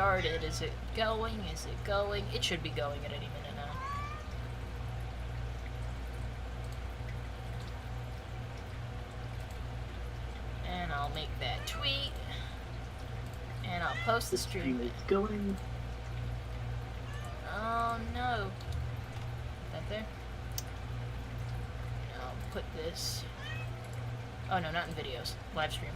started. Is it going? Is it going? It should be going at any minute now. And I'll make that tweet. And I'll post the stream. It's going. Oh no. That there? I'll put this. Oh no, not in videos. Live stream.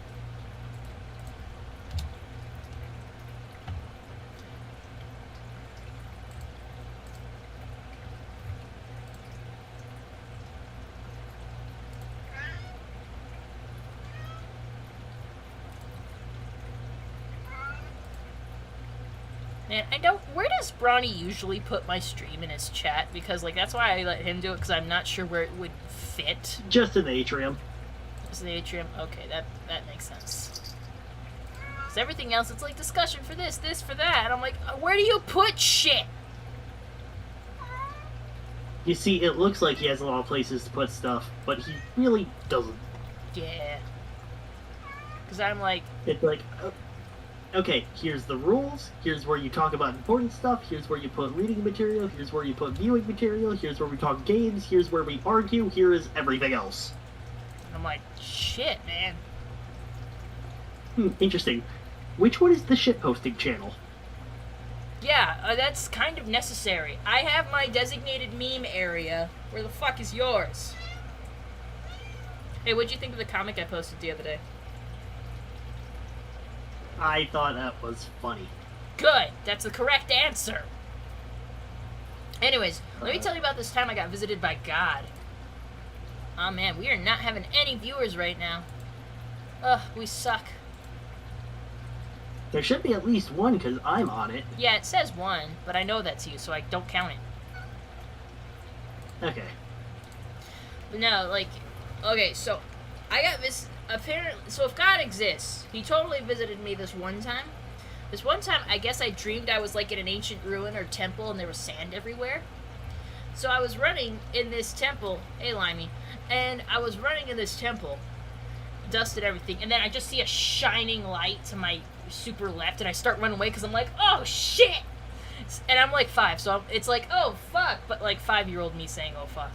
Man, I don't. Where does Brawny usually put my stream in his chat? Because, like, that's why I let him do it, because I'm not sure where it would fit. Just in the atrium. Just in the atrium? Okay, that makes sense. Because everything else, it's like discussion for this for that. And I'm like, where do you put shit? You see, it looks like he has a lot of places to put stuff, but he really doesn't. Yeah. Because I'm like... It's like... Okay, here's the rules, here's where you talk about important stuff, here's where you put reading material, here's where you put viewing material, here's where we talk games, here's where we argue, here is everything else. I'm like, shit, man. Interesting. Which one is the shitposting channel? Yeah, that's kind of necessary. I have my designated meme area. Where the fuck is yours? Hey, what'd you think of the comic I posted the other day? I thought that was funny. Good! That's the correct answer! Anyways, let me tell you about this time I got visited by God. Oh man, we are not having any viewers right now. Ugh, we suck. There should be at least one, because I'm on it. Yeah, it says one, but I know that's you, so I don't count it. Okay. But no, like... Okay, so... I got this... Apparently... So if God exists, he totally visited me this one time. This one time, I guess I dreamed I was like in an ancient ruin or temple and there was sand everywhere. So I was running in this temple... Hey, Limey. And I was running in this temple. Dust and everything. And then I just see a shining light to my super left. And I start running away because I'm like, oh, shit! And I'm like 5, so it's like, oh, fuck. But like 5-year-old me saying, oh, fuck.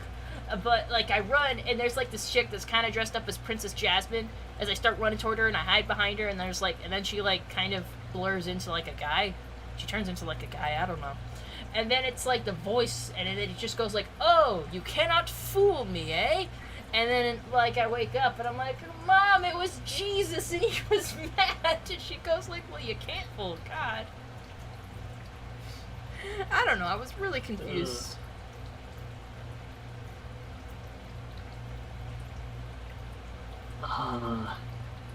But, like, I run, and there's, like, this chick that's kind of dressed up as Princess Jasmine as I start running toward her, and I hide behind her, and there's, like, and then she, like, kind of blurs into, like, a guy. She turns into, like, a guy, I don't know. And then it's, like, the voice, and then it just goes, like, oh, you cannot fool me, eh? And then, like, I wake up, and I'm like, Mom, it was Jesus, and he was mad. And she goes, like, well, you can't fool God. I don't know, I was really confused.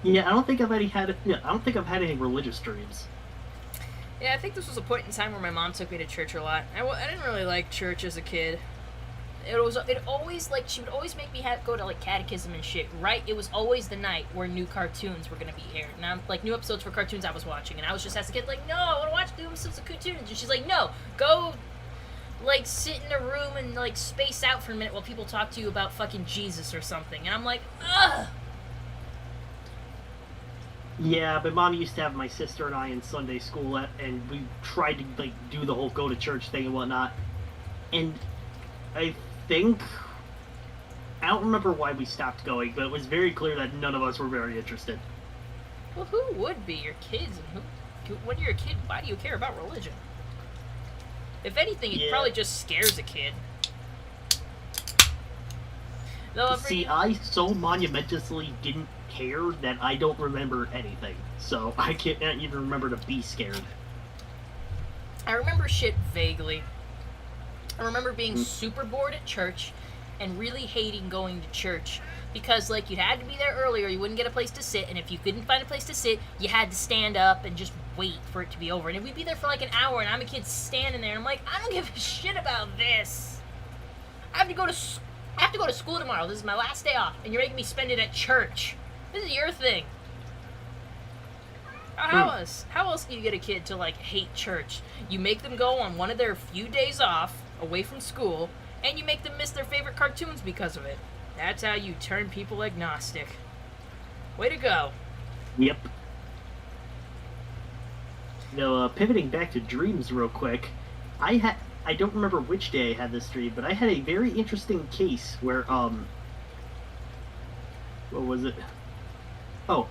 Yeah, I don't think I've had any religious dreams. Yeah, I think this was a point in time where my mom took me to church a lot. I didn't really like church as a kid. It always, like, she would always make me go to, like, catechism and shit, right? It was always the night where new cartoons were gonna be aired. Now, like, new episodes for cartoons I was watching, and I was just, as a kid, like, no, I wanna watch new episodes of cartoons. And she's like, no, go, like, sit in a room and, like, space out for a minute while people talk to you about fucking Jesus or something. And I'm like, ugh! Yeah, but Mom used to have my sister and I in Sunday school, and we tried to, like, do the whole go to church thing and whatnot. And I don't remember why we stopped going, but it was very clear that none of us were very interested. Well, who would be? Your kids? And when you're a kid, why do you care about religion? If anything, it probably just scares a kid. See, I so monumentously didn't care that I don't remember anything, so I can't even remember to be scared. I remember shit vaguely. I remember being super bored at church and really hating going to church because, like, you had to be there early or you wouldn't get a place to sit, and if you couldn't find a place to sit, you had to stand up and just wait for it to be over. And we'd be there for like an hour, and I'm a kid standing there, and I'm like, I don't give a shit about this. I have to go to school tomorrow. This is my last day off, and you're making me spend it at church. This is your thing. How else do you get a kid to, like, hate church? You make them go on one of their few days off away from school, and you make them miss their favorite cartoons because of it. That's how you turn people agnostic. Way to go. Yep. Pivoting back to dreams real quick, I don't remember which day I had this dream, but I had a very interesting case where what was it? Oh,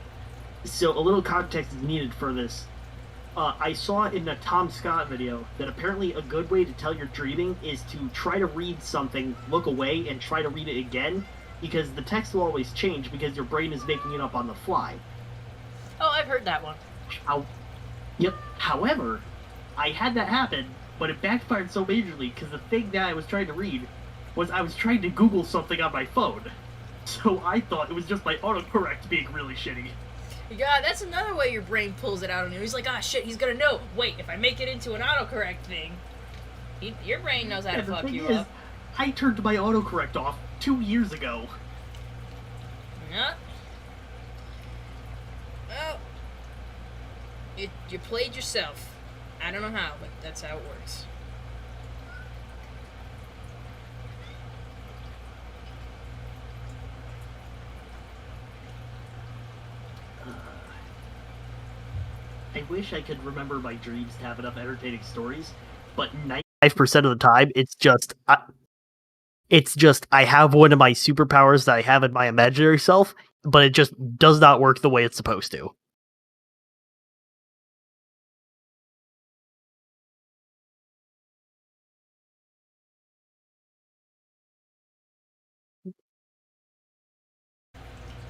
so a little context is needed for this. I saw in a Tom Scott video that apparently a good way to tell you're dreaming is to try to read something, look away, and try to read it again, because the text will always change because your brain is making it up on the fly. Oh, I've heard that one. Yep. However, I had that happen, but it backfired so majorly because the thing that I was trying to read was I was trying to Google something on my phone. So I thought it was just my autocorrect being really shitty. Yeah, that's another way your brain pulls it out on you. He's like, ah, shit, he's gonna know. Wait, if I make it into an autocorrect thing, your brain knows how to fuck you up. I turned my autocorrect off 2 years ago. Yeah. Well, you played yourself. I don't know how, but that's how it works. I wish I could remember my dreams to have enough entertaining stories, but 95% of the time, it's just I have one of my superpowers that I have in my imaginary self, but it just does not work the way it's supposed to.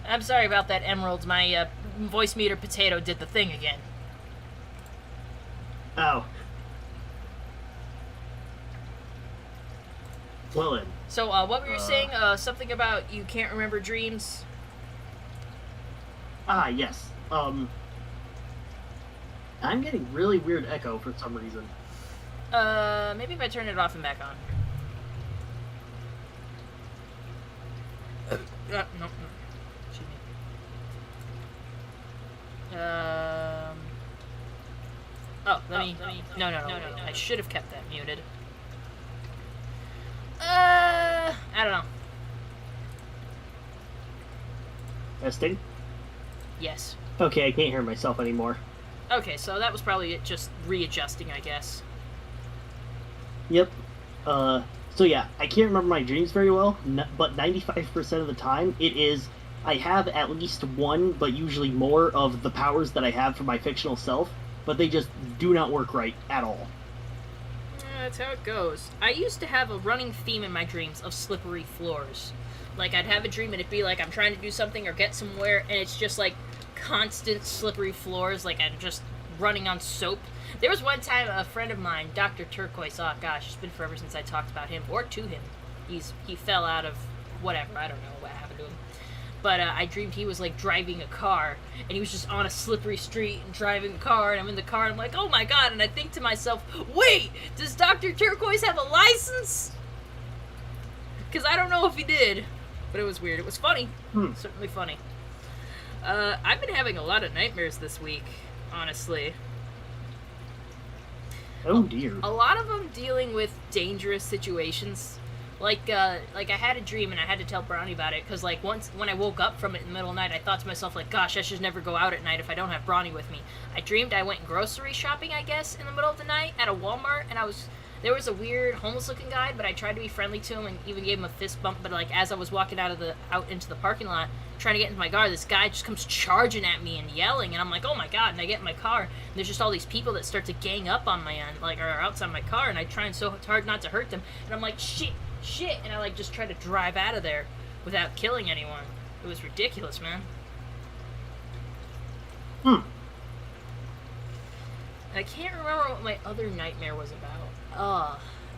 I'm sorry about that, Emerald. My voice meter potato did the thing again. Oh. Well then. So, what were you saying? Something about you can't remember dreams? Ah, yes. I'm getting really weird echo for some reason. Maybe if I turn it off and back on. No. Excuse me. Oh, let me. No. I should have kept that muted. I don't know. Testing? Yes. Okay, I can't hear myself anymore. Okay, so that was probably it, just readjusting, I guess. Yep. So yeah, I can't remember my dreams very well, but 95% of the time, it is I have at least one, but usually more, of the powers that I have for my fictional self, but they just do not work right at all. That's how it goes. I used to have a running theme in my dreams of slippery floors. Like, I'd have a dream and it'd be like I'm trying to do something or get somewhere, and it's just like constant slippery floors, like I'm just running on soap. There was one time a friend of mine, Dr. Turquoise, oh gosh, it's been forever since I talked about him, or to him. He fell out of whatever, I don't know what happened to him. But I dreamed he was like driving a car, and he was just on a slippery street and driving a car, and I'm in the car, and I'm like, oh my god, and I think to myself, wait, does Dr. Turquoise have a license? Because I don't know if he did, but it was weird. It was funny. Certainly funny. I've been having a lot of nightmares this week, honestly. Oh dear. A lot of them dealing with dangerous situations. Like I had a dream and I had to tell Brownie about it because, like, once when I woke up from it in the middle of the night, I thought to myself, like, gosh, I should never go out at night if I don't have Brownie with me. I dreamed I went grocery shopping, I guess, in the middle of the night at a Walmart, and there was a weird homeless-looking guy, but I tried to be friendly to him and even gave him a fist bump. But like as I was walking out into the parking lot, trying to get into my car, this guy just comes charging at me and yelling, and I'm like, oh my god! And I get in my car, and there's just all these people that start to gang up on my end, like, or outside my car, and I trying so hard not to hurt them, and I'm like, shit, and I like just try to drive out of there without killing anyone. It was ridiculous, man. I can't remember what my other nightmare was about.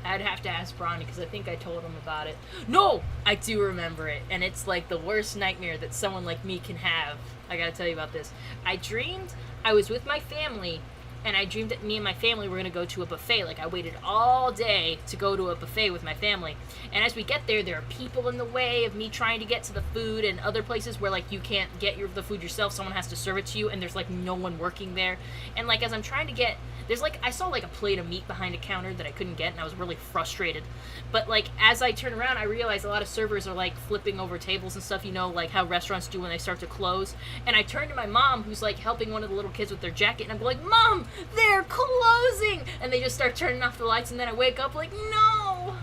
I'd have to ask Bronny because I think I told him about it. No! I do remember it, and it's like the worst nightmare that someone like me can have. I gotta tell you about this. I dreamed I was with my family, and I dreamed that me and my family were gonna go to a buffet. Like, I waited all day to go to a buffet with my family. And as we get there, there are people in the way of me trying to get to the food, and other places where, like, you can't get the food yourself. Someone has to serve it to you, and there's, like, no one working there. And, like, as I'm trying to get... There's, like, I saw, like, a plate of meat behind a counter that I couldn't get, and I was really frustrated. But, like, as I turn around, I realize a lot of servers are, like, flipping over tables and stuff, you know, like how restaurants do when they start to close. And I turn to my mom, who's, like, helping one of the little kids with their jacket, and I'm like, Mom, they're closing! And they just start turning off the lights, and then I wake up like, no!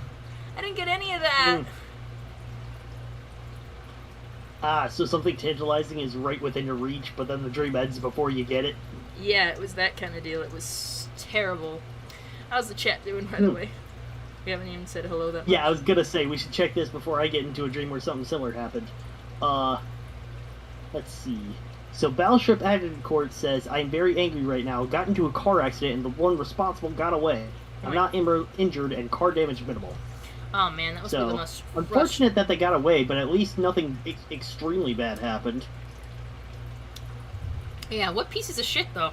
I didn't get any of that. So something tantalizing is right within your reach, but then the dream ends before you get it. Yeah, it was that kind of deal. It was terrible. How's the chat doing, by the way? We haven't even said hello that much. Yeah, I was gonna say, we should check this before I get into a dream where something similar happened. Let's see. So Battleship Agincourt says, I am very angry right now. Got into a car accident and the one responsible got away. I'm not injured and car damage minimal. Oh man, that was the most unfortunate that they got away, but at least nothing extremely bad happened. Yeah, what pieces of shit, though?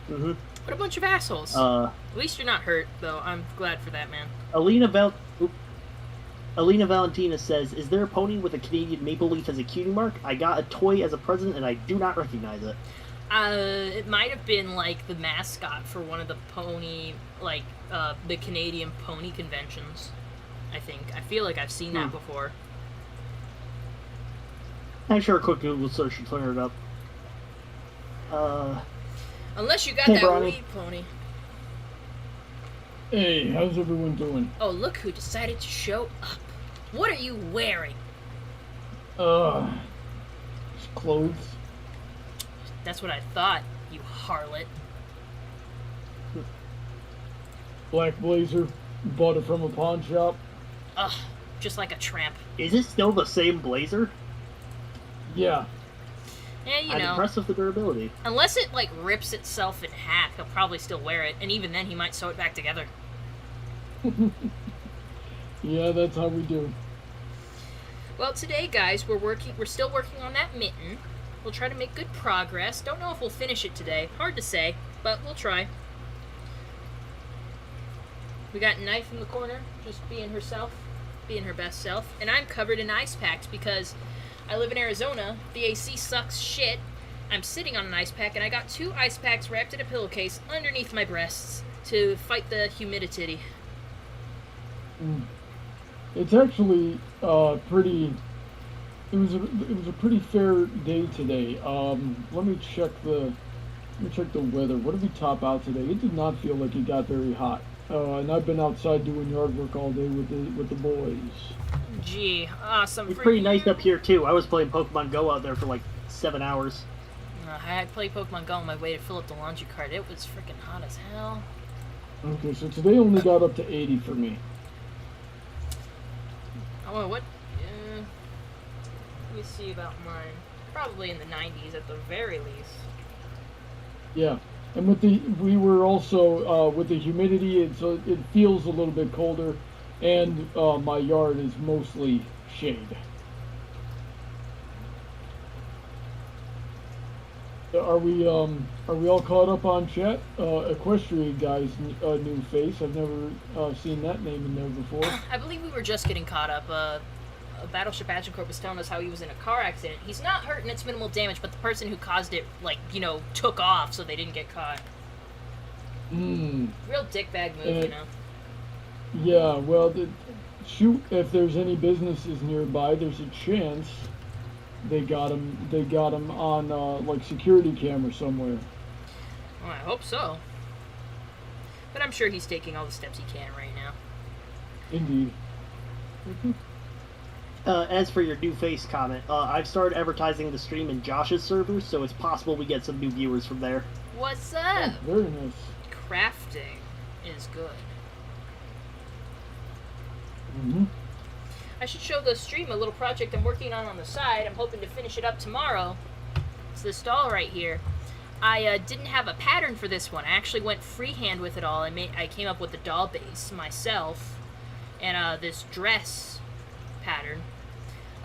Mm-hmm. What a bunch of assholes. At least you're not hurt, though. I'm glad for that, man. Alina Valentina says, is there a pony with a Canadian maple leaf as a cutie mark? I got a toy as a present and I do not recognize it. It might have been, like, the mascot for one of the pony, like, the Canadian pony conventions, I think. I feel like I've seen that before. I'm sure a quick Google search should clear it up. Unless you got that Bronny. weed pony. Hey, how's everyone doing? Oh, look who decided to show up. What are you wearing? Just clothes. That's what I thought, you harlot. Black blazer. Bought it from a pawn shop. Ugh, just like a tramp. Is it still the same blazer? Yeah. Yeah, you I'm know. impressed with the durability. Unless it, like, rips itself in half, he'll probably still wear it. And even then, he might sew it back together. Yeah, that's how we do. Well, today, guys, we're still working on that mitten. We'll try to make good progress. Don't know if we'll finish it today. Hard to say, but we'll try. We got Knife in the corner, just being herself, being her best self. And I'm covered in ice packs because I live in Arizona. The AC sucks shit. I'm sitting on an ice pack, and I got 2 ice packs wrapped in a pillowcase underneath my breasts to fight the humidity. It's actually pretty. It was a pretty fair day today. Let me check the weather. What did we top out today? It did not feel like it got very hot. And I've been outside doing yard work all day with the boys. Gee, awesome. It's pretty nice up here too. I was playing Pokemon Go out there for like 7 hours. I played Pokemon Go on my way to fill up the laundry cart. It was freaking hot as hell. Okay, so today only got up to 80 for me. Oh, what? Let me see about mine. Probably in the 90s at the very least. Yeah, and we were also with the humidity. It feels a little bit colder, and my yard is mostly shade. Are we all caught up on chat? Equestria guy's new face. I've never seen that name in there before. I believe we were just getting caught up. Battleship Agincourt was telling us how he was in a car accident. He's not hurt and it's minimal damage, but the person who caused it, like, you know, took off so they didn't get caught. Real dickbag move, you know. Yeah, well, shoot, if there's any businesses nearby, there's a chance they got him on like security camera somewhere. Well, I hope so. But I'm sure he's taking all the steps he can right now. Indeed. As for your new face comment, I've started advertising the stream in Josh's server, so it's possible we get some new viewers from there. What's up? Oh, very nice. Crafting is good. I should show the stream a little project I'm working on the side. I'm hoping to finish it up tomorrow. It's this doll right here. I didn't have a pattern for this one. I actually went freehand with it all. I came up with the doll base myself and this dress pattern.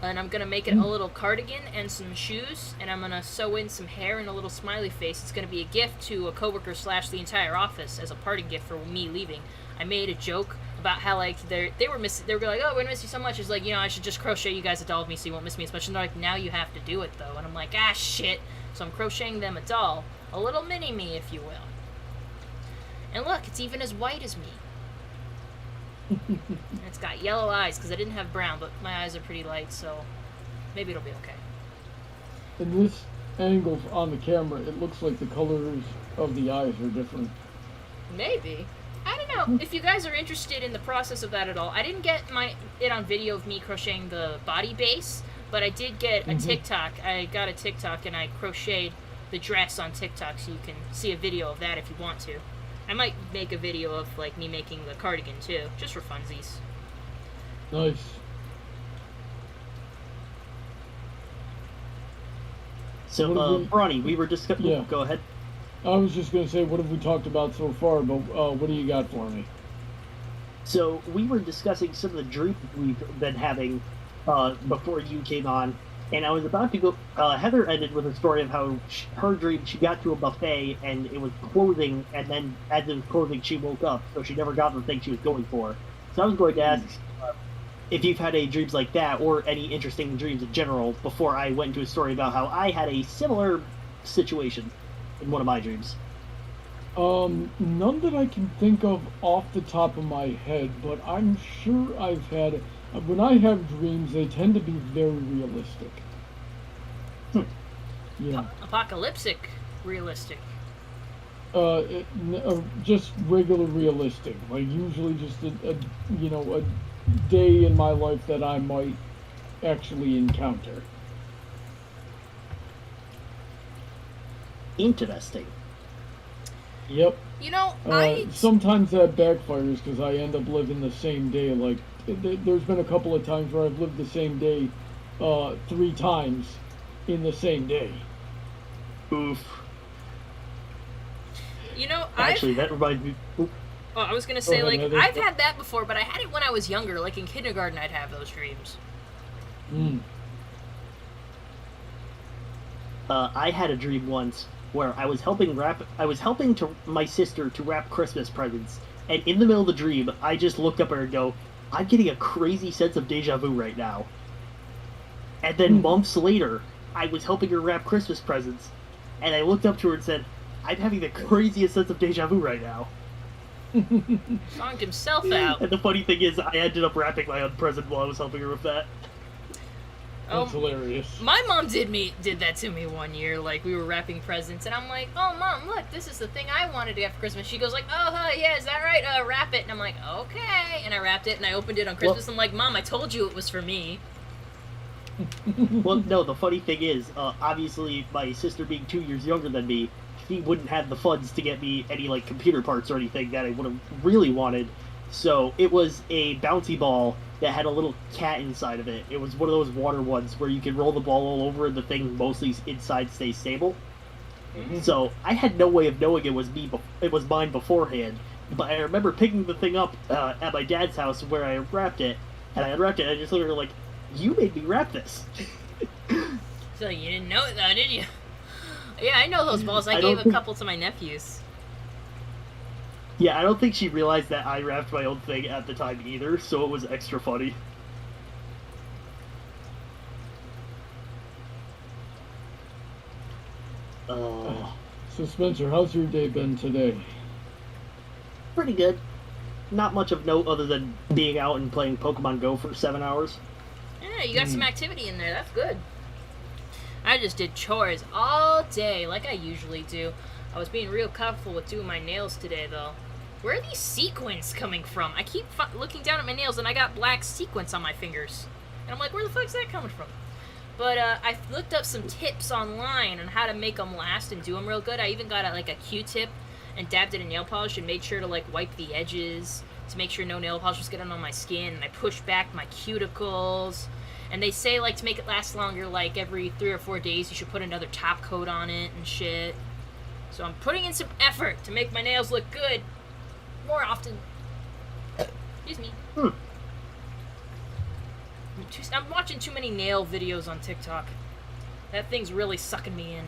And I'm gonna make it a little cardigan and some shoes, and I'm gonna sew in some hair and a little smiley face. It's gonna be a gift to a coworker / the entire office as a parting gift for me leaving. I made a joke about how like they were like, oh, we're gonna miss you so much. It's like, you know, I should just crochet you guys a doll of me so you won't miss me as much. And they're like, now you have to do it though. And I'm like, ah, shit. So I'm crocheting them a doll, a little mini me, if you will. And look, it's even as white as me. And it's got yellow eyes because I didn't have brown, but my eyes are pretty light, so maybe it'll be okay. And angle on the camera, it looks like the colors of the eyes are different. Maybe. I don't know. If you guys are interested in the process of that at all, I didn't get it on video of me crocheting the body base, but I did get a TikTok. I got a TikTok and I crocheted the dress on TikTok, so you can see a video of that if you want to. I might make a video of like me making the cardigan too, just for funsies. Nice. So, Bronny, we were discussing. Yeah. Go ahead. I was just going to say, what have we talked about so far, but what do you got for me? So we were discussing some of the dreams we've been having before you came on, and I was about to go. Heather ended with a story of how her dream, she got to a buffet and it was closing, and then as it was closing, she woke up, so she never got the thing she was going for. So I was going to ask if you've had any dreams like that, or any interesting dreams in general, before I went into a story about how I had a similar situation in one of my dreams. None that I can think of off the top of my head, but I'm sure I've had. When I have dreams, they tend to be very realistic. Yeah. Apocalyptic, realistic. Just regular realistic. Like usually just a day in my life that I might actually encounter. Interesting. Yep. You know, sometimes that backfires because I end up living the same day. Like, there's been a couple of times where I've lived the same day 3 times in the same day. Oof. You know, actually, that reminds me. Oof. Oh, I was gonna say, ahead, Heather. I've had that before, but I had it when I was younger. Like in kindergarten, I'd have those dreams. I had a dream once where I was helping my sister to wrap Christmas presents, and in the middle of the dream, I just looked up at her and go, "I'm getting a crazy sense of deja vu right now." And then months later, I was helping her wrap Christmas presents, and I looked up to her and said, "I'm having the craziest sense of deja vu right now." Songed himself out. And the funny thing is, I ended up wrapping my own present while I was helping her with that. That's hilarious. My mom did that to me one year. Like, we were wrapping presents, and I'm like, "Oh, Mom, look, this is the thing I wanted to get for Christmas." She goes like, "Oh, yeah, is that right? Wrap it." And I'm like, "Okay." And I wrapped it, and I opened it on Christmas. I'm like, "Mom, I told you it was for me." Well, no, the funny thing is, obviously, my sister being 2 years younger than me, she wouldn't have the funds to get me any, like, computer parts or anything that I would have really wanted. So it was a bouncy ball that had a little cat inside of it. It was one of those water ones where you can roll the ball all over and the thing mostly inside stays stable. So I had no way of knowing it was mine beforehand. But I remember picking the thing up at my dad's house where I wrapped it, and I unwrapped it, and I just looked at her like, "You made me wrap this." So you didn't know it though, did you? Yeah, I know those balls. I gave a couple to my nephews. Yeah, I don't think she realized that I wrapped my own thing at the time either, so it was extra funny. So Spencer, how's your day been today? Pretty good. Not much of note other than being out and playing Pokemon Go for 7 hours. Yeah, you got some activity in there. That's good. I just did chores all day, like I usually do. I was being real careful with doing my nails today, though. Where are these sequins coming from? I keep looking down at my nails, and I got black sequins on my fingers. And I'm like, where the fuck's that coming from? But I looked up some tips online on how to make them last and do them real good. I even got a Q-tip and dabbed it in nail polish and made sure to like wipe the edges to make sure no nail polish was getting on my skin. And I pushed back my cuticles. And they say like to make it last longer, like every 3 or 4 days, you should put another top coat on it and shit. So I'm putting in some effort to make my nails look good more often. Excuse me. I'm watching too many nail videos on TikTok. That thing's really sucking me in.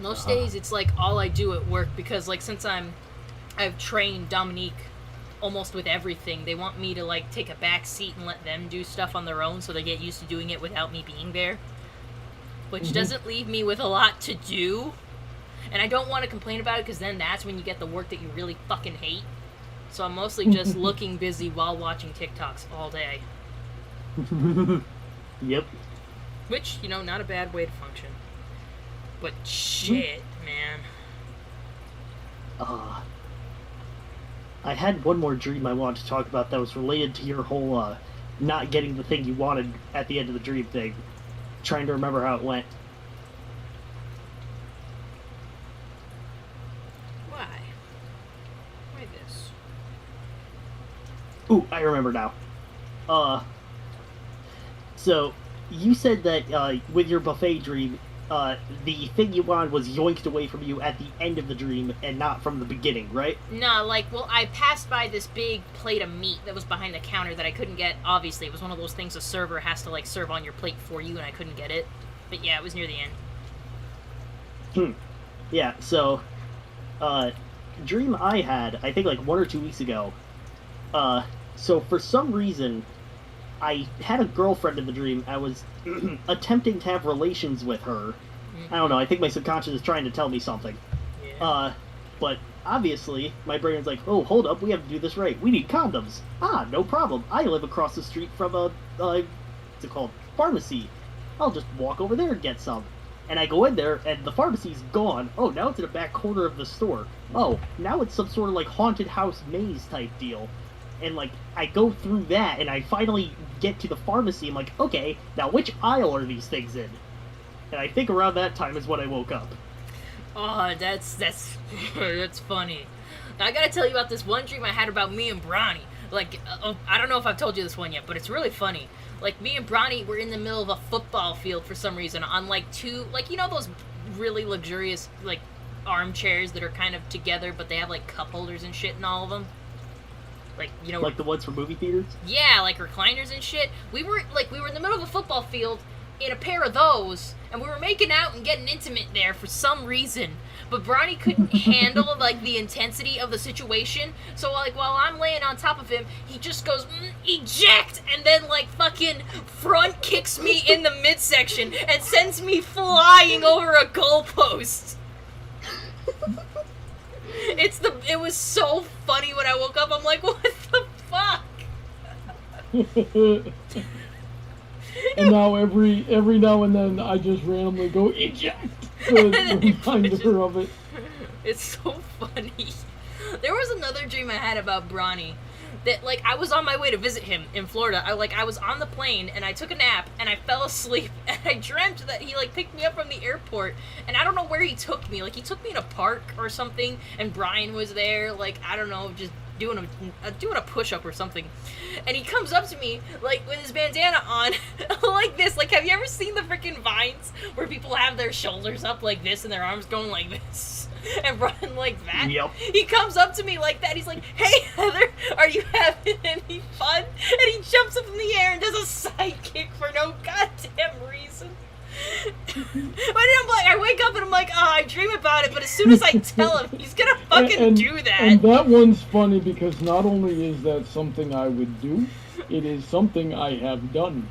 Most days it's like all I do at work because like since I've trained Dominique almost with everything, they want me to like take a back seat and let them do stuff on their own so they get used to doing it without me being there. Which doesn't leave me with a lot to do. And I don't want to complain about it because then that's when you get the work that you really fucking hate. So I'm mostly just looking busy while watching TikToks all day. Yep. Which, not a bad way to function. But shit, man. I had one more dream I wanted to talk about that was related to your whole not getting the thing you wanted at the end of the dream thing. Trying to remember how it went. Why? Why this? Ooh, I remember now. So you said that with your buffet dream, the thing you wanted was yoinked away from you at the end of the dream and not from the beginning, right? No, I passed by this big plate of meat that was behind the counter that I couldn't get. Obviously, it was one of those things a server has to, serve on your plate for you, and I couldn't get it. But yeah, it was near the end. Yeah, so, dream I had, I think 1 or 2 weeks ago, so for some reason, I had a girlfriend in the dream. I was attempting to have relations with her. I don't know, I think my subconscious is trying to tell me something. Yeah. But obviously, my brain's like, oh, hold up, we have to do this right. We need condoms. Ah, no problem. I live across the street from a, what's it called? Pharmacy. I'll just walk over there and get some. And I go in there, and the pharmacy's gone. Oh, now it's in the back corner of the store. Oh, now it's some sort of, haunted house maze type deal. And, I go through that, and I finally get to the pharmacy. I'm like, okay, now which aisle are these things in? And I think around that time is when I woke up. Oh, that's that's funny. Now, I gotta tell you about this one dream I had about me and Bronny. I don't know if I've told you this one yet, but it's really funny. Me and Bronny were in the middle of a football field for some reason on, two, those really luxurious, armchairs that are kind of together, but they have, cup holders and shit in all of them. Like the ones for movie theaters? Yeah, recliners and shit. We were in the middle of a football field in a pair of those, and we were making out and getting intimate there for some reason. But Bronny couldn't handle, the intensity of the situation. So, while I'm laying on top of him, he just goes, eject! And then, fucking front kicks me in the midsection and sends me flying over a goalpost. It was so funny when I woke up. I'm like, what the fuck? And now every now and then I just randomly go eject to remind her of it. It's so funny. There was another dream I had about Bronny that I was on my way to visit him in Florida. I was on the plane and I took a nap and I fell asleep and I dreamt that he picked me up from the airport, and I don't know where he took me. He took me in a park or something, and Brian was there, I don't know, just doing a push-up or something. And he comes up to me, with his bandana on, like this. Have you ever seen the freaking Vines where people have their shoulders up like this and their arms going like this? And run like that? Yep. He comes up to me like that. He's like, hey, Heather, are you having any fun? And he jumps up in the air and does a side kick for no goddamn reason. But I wake up and I'm like, I dream about it, but as soon as I tell him, he's gonna fucking do that. And that one's funny because not only is that something I would do, it is something I have done.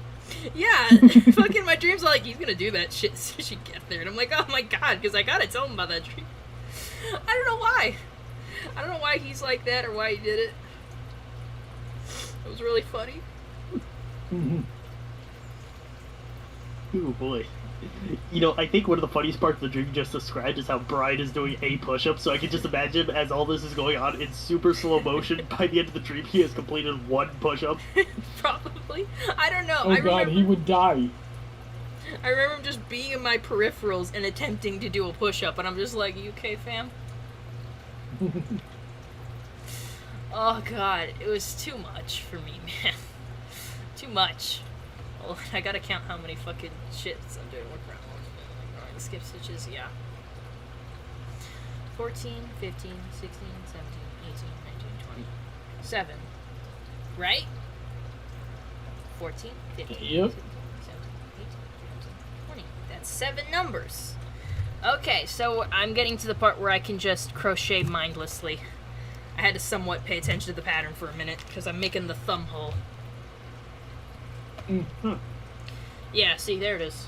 Yeah, fucking my dreams are he's gonna do that shit as soon as you get there. And I'm like, oh my god, because I gotta tell him about that dream. I don't know why. I don't know why he's like that or why he did it. It was really funny. Oh boy. I think one of the funniest parts of the dream you just described is how Brian is doing a push-up, so I can just imagine as all this is going on in super slow motion, by the end of the dream he has completed one push-up. Probably. I don't know. Oh god, he would die. I remember him just being in my peripherals and attempting to do a push-up, and I'm just like, you okay, fam? Oh god, it was too much for me, man. Too much. Well, I gotta count how many fucking shits I'm doing. Alright, skip stitches, yeah. 14, 15, 16, 17, 18, 19, 20. 7. Right? 14, 15, Yep. 16, 17, 18, 19, 20. That's 7 numbers. Okay, so I'm getting to the part where I can just crochet mindlessly. I had to somewhat pay attention to the pattern for a minute, because I'm making the thumb hole. Mm-hmm. Yeah, see, there it is.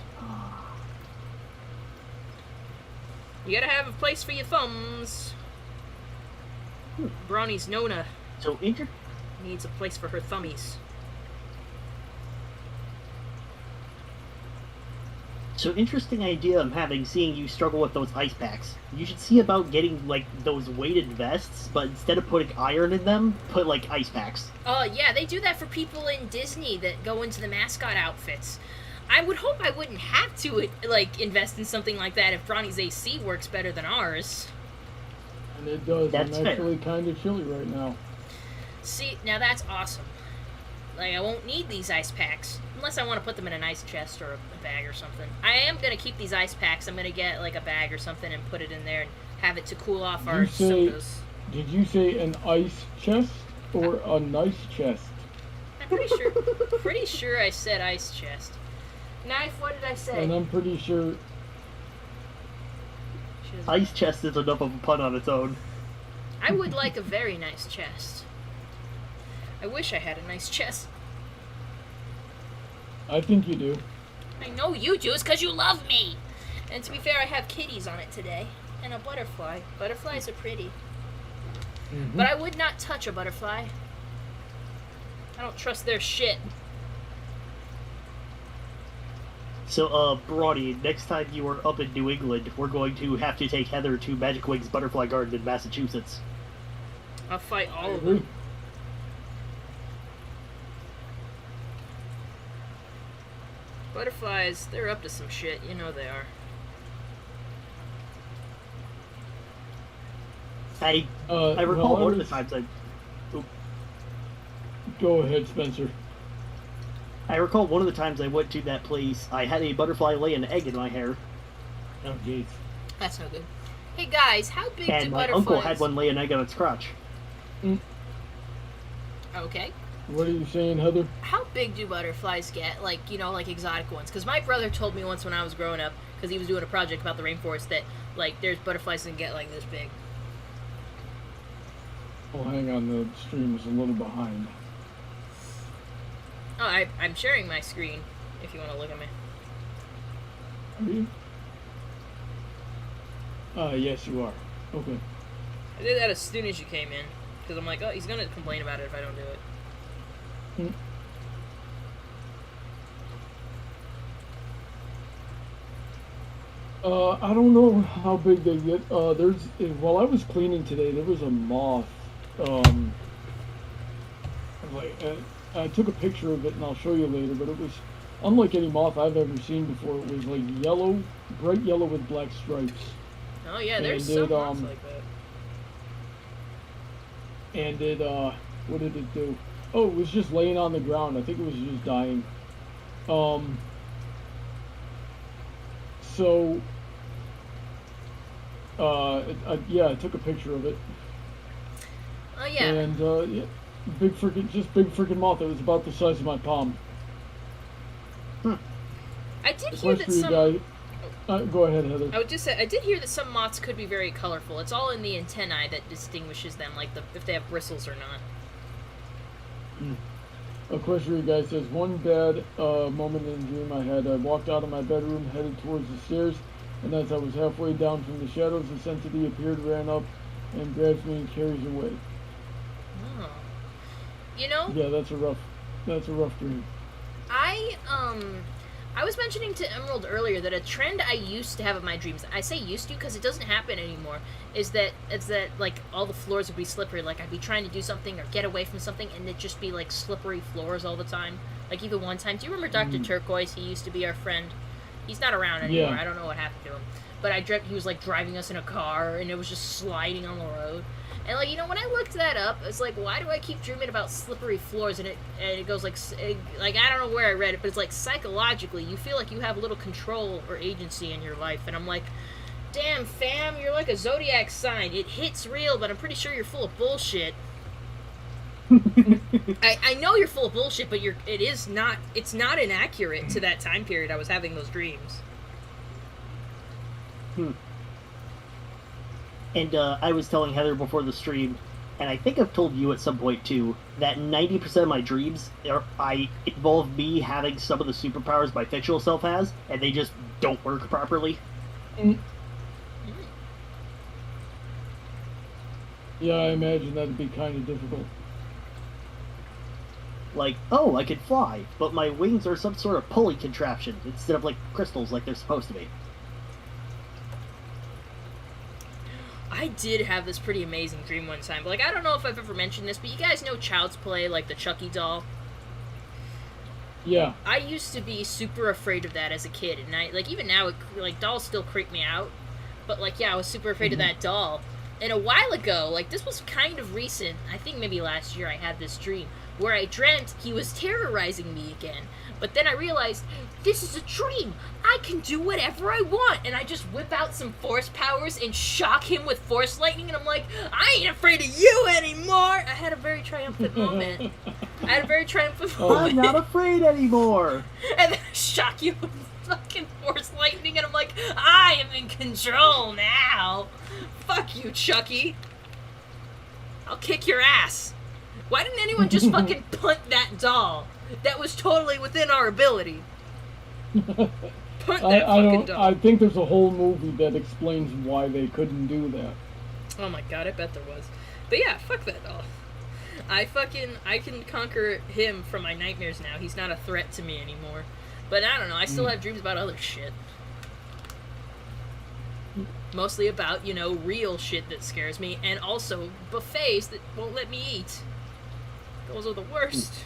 You gotta have a place for your thumbs. Bronny's Nona So, needs a place for her thummies. So interesting idea I'm having seeing you struggle with those ice packs. You should see about getting like those weighted vests, but instead of putting iron in them, put like ice packs. Oh, yeah, they do that for people in Disney that go into the mascot outfits. I would hope I wouldn't have to, like, invest in something like that if Bronny's AC works better than ours. And it does. That's I'm fair. actually kind of chilly right now. See, now that's awesome. Like, I won't need these ice packs. Unless I want to put them in an ice chest or a bag or something. I am going to keep these ice packs. I'm going to get, like, a bag or something and put it in there and have it to cool off our sodas. Did you say an ice chest or a nice chest? I'm pretty sure I said ice chest. Knife, what did I say? And I'm pretty sure... Ice chest is enough of a pun on its own. I would like a very nice chest. I wish I had a nice chest. I think you do. I know you do. It's because you love me. And to be fair, I have kitties on it today. And a butterfly. Butterflies are pretty. Mm-hmm. But I would not touch a butterfly. I don't trust their shit. So, Brody, next time you are up in New England, we're going to have to take Heather to Magic Wings Butterfly Garden in Massachusetts. I'll fight all of them. Butterflies, they're up to some shit. You know they are. I recall well, one of the times Go ahead, Spencer. I recall one of the times I went to that place, I had a butterfly lay an egg in my hair. Oh, jeez. That's no good. Hey guys, how big And do my butterflies... uncle had one lay an egg on its crotch. Okay. What are you saying, Heather? How big do butterflies get? Like, you know, like exotic ones? Because my brother told me once when I was growing up, because he was doing a project about the rainforest, that, like, there's butterflies that can get, like, this big. Oh, hang on. The stream is a little behind. Oh, I'm sharing my screen, if you want to look at me. Are you? Yes, you are. Okay. I did that as soon as you came in, because I'm like, oh, he's going to complain about it if I don't do it. I don't know how big they get. While I was cleaning today, there was a moth. I took a picture of it and I'll show you later, but it was unlike any moth I've ever seen before. It was like yellow, bright yellow with black stripes. Oh yeah, there's And some moths like that. And it, what did it do? Oh, it was just laying on the ground. I think it was just dying. Yeah, I took a picture of it. Oh yeah. And, yeah, big freaking moth. It was about the size of my palm. I did hear that some... Go ahead, Heather. I would just say, I did hear that some moths could be very colorful. It's all in the antennae that distinguishes them, like if they have bristles or not. A question for you guys says, one bad moment in a dream I had. I walked out of my bedroom, headed towards the stairs, and as I was halfway down from the shadows, the entity appeared, ran up, and grabs me and carries away. Oh. You know? Yeah, that's a rough dream. I was mentioning to Emerald earlier that a trend I used to have in my dreams, I say used to because it doesn't happen anymore, is that like all the floors would be slippery. Like I'd be trying to do something or get away from something and it'd just be like slippery floors all the time. Like even one time, do you remember Dr. Turquoise? He used to be our friend. He's not around anymore. Yeah. I don't know what happened to him. But he was like driving us in a car and it was just sliding on the road. And like, you know, when I looked that up, it's like, why do I keep dreaming about slippery floors? And it goes like I don't know where I read it, but it's like psychologically, you feel like you have little control or agency in your life. And I'm like, damn fam, you're like a zodiac sign. It hits real, but I'm pretty sure you're full of bullshit. I know you're full of bullshit, but it's not inaccurate to that time period I was having those dreams. And I was telling Heather before the stream, and I think I've told you at some point too, that 90% of my dreams involve me having some of the superpowers my fictional self has, and they just don't work properly. Yeah, I imagine that'd be kind of difficult. Like, oh, I could fly, but my wings are some sort of pulley contraption instead of like crystals like they're supposed to be. I did have this pretty amazing dream one time. But, like, I don't know if I've ever mentioned this, but you guys know Child's Play, like the Chucky doll? Yeah. I used to be super afraid of that as a kid, and like, even now, dolls still creep me out. But, like, yeah, I was super afraid of that doll. And a while ago, like, this was kind of recent, I think maybe last year I had this dream, where I dreamt he was terrorizing me again. But then I realized, this is a dream! I can do whatever I want! And I just whip out some force powers and shock him with force lightning, and I'm like, I ain't afraid of you anymore! I had a very triumphant moment. I'm not afraid anymore! And then I shock you with fucking force lightning, and I'm like, I am in control now! Fuck you, Chucky! I'll kick your ass! Why didn't anyone just fucking punt that doll? That was totally within our ability. Punt that fucking doll. I think there's a whole movie that explains why they couldn't do that. Oh my god, I bet there was. But yeah, fuck that doll. I can conquer him from my nightmares now. He's not a threat to me anymore. But I don't know, I still have dreams about other shit. Mostly about, real shit that scares me, and also buffets that won't let me eat. Those are the worst.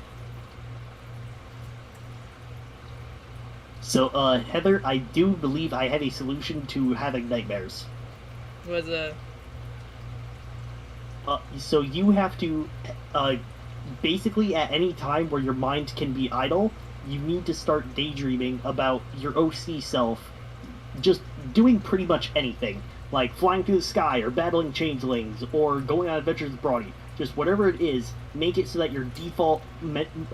So, Heather, I do believe I have a solution to having nightmares. Was So you have to, basically at any time where your mind can be idle, you need to start daydreaming about your OC self just doing pretty much anything. Like flying through the sky, or battling changelings, or going on adventures with Brawny. Just whatever it is, make it so that your default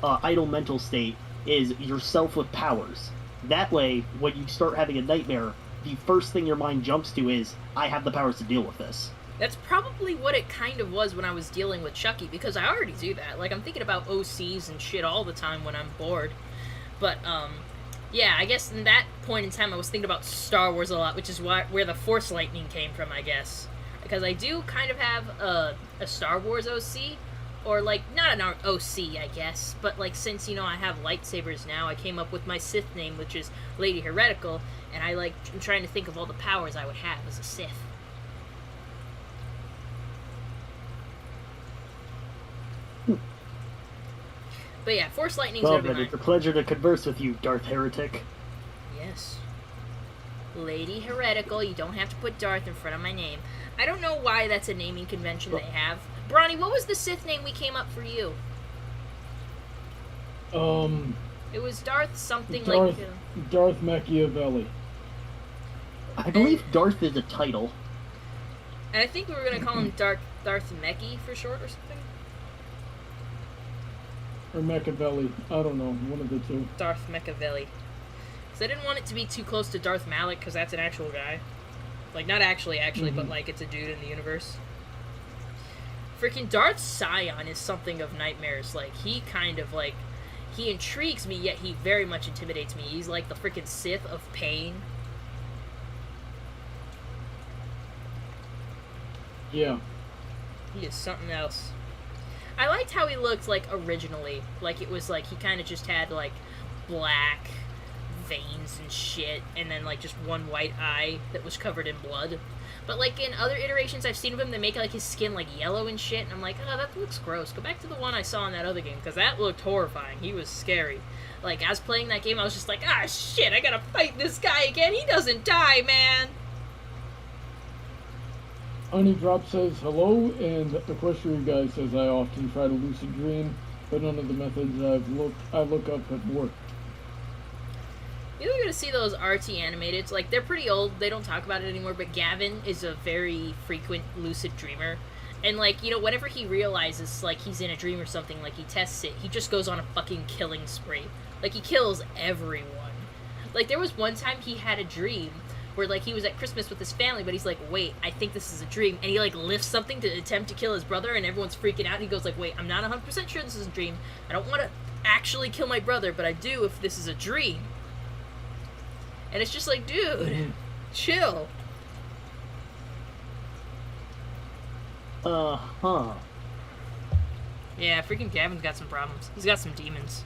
idle mental state is yourself with powers. That way, when you start having a nightmare, the first thing your mind jumps to is, I have the powers to deal with this. That's probably what it kind of was when I was dealing with Chucky, because I already do that. Like, I'm thinking about OCs and shit all the time when I'm bored. But, yeah, I guess in that point in time I was thinking about Star Wars a lot, which is where the Force Lightning came from, I guess. Because I do kind of have a Star Wars OC, or, like, not an OC, I guess, but, like, since, I have lightsabers now, I came up with my Sith name, which is Lady Heretical, and I'm trying to think of all the powers I would have as a Sith. But yeah, Force Lightning's Well, gonna be then, mine. it's a pleasure to converse with you, Darth Heretic. Yes. Lady Heretical, you don't have to put Darth in front of my name. I don't know why that's a naming convention they have. Brawny, what was the Sith name we came up for you? It was Darth something Darth Machiavelli. I believe Darth is a title. And I think we were gonna call him Darth Mechie for short or something. Or Machiavelli. I don't know. One of the two. Darth Machiavelli. Because I didn't want it to be too close to Darth Malak, because that's an actual guy. Like, not actually, but, like, it's a dude in the universe. Freaking Darth Sion is something of nightmares. Like, he kind of, like, he intrigues me, yet he very much intimidates me. He's like the freaking Sith of pain. Yeah. He is something else. I liked how he looked, like, originally. Like, it was, like, he kind of just had, like, black veins and shit, and then, like, just one white eye that was covered in blood. But, like, in other iterations I've seen of him, they make, like, his skin, like, yellow and shit, and I'm like, oh, that looks gross. Go back to the one I saw in that other game, because that looked horrifying. He was scary. Like, as playing that game, I was just like, ah, shit, I gotta fight this guy again. He doesn't die, man. Honey Drop says hello, and the Equestrian guy says I often try to lucid dream, but none of the methods I look up have worked. You're gonna see those RT animated. Like, they're pretty old. They don't talk about it anymore. But Gavin is a very frequent lucid dreamer, and like, whenever he realizes like he's in a dream or something, like he tests it, he just goes on a fucking killing spree. Like, he kills everyone. Like, there was one time he had a dream where, like, he was at Christmas with his family, but he's like, wait, I think this is a dream. And he, like, lifts something to attempt to kill his brother, and everyone's freaking out. And he goes, like, wait, I'm not 100% sure this is a dream. I don't want to actually kill my brother, but I do if this is a dream. And it's just like, dude, chill. Yeah, freaking Gavin's got some problems. He's got some demons.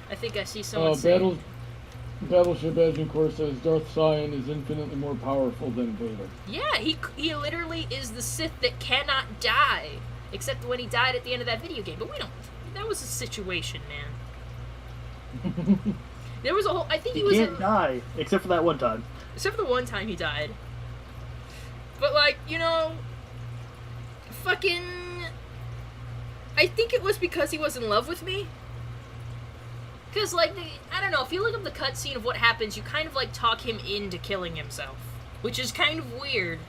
I think I see someone saying... Battleship Agent Core says Darth Sion is infinitely more powerful than Vader. Yeah, he literally is the Sith that cannot die. Except when he died at the end of that video game. But we don't... That was a situation, man. There was a whole... I think he was... He can't die, except for that one time. Except for the one time he died. But, like, you know... Fucking... I think it was because he was in love with me. Because, like, I don't know, if you look up the cutscene of what happens, you kind of, like, talk him into killing himself. Which is kind of weird.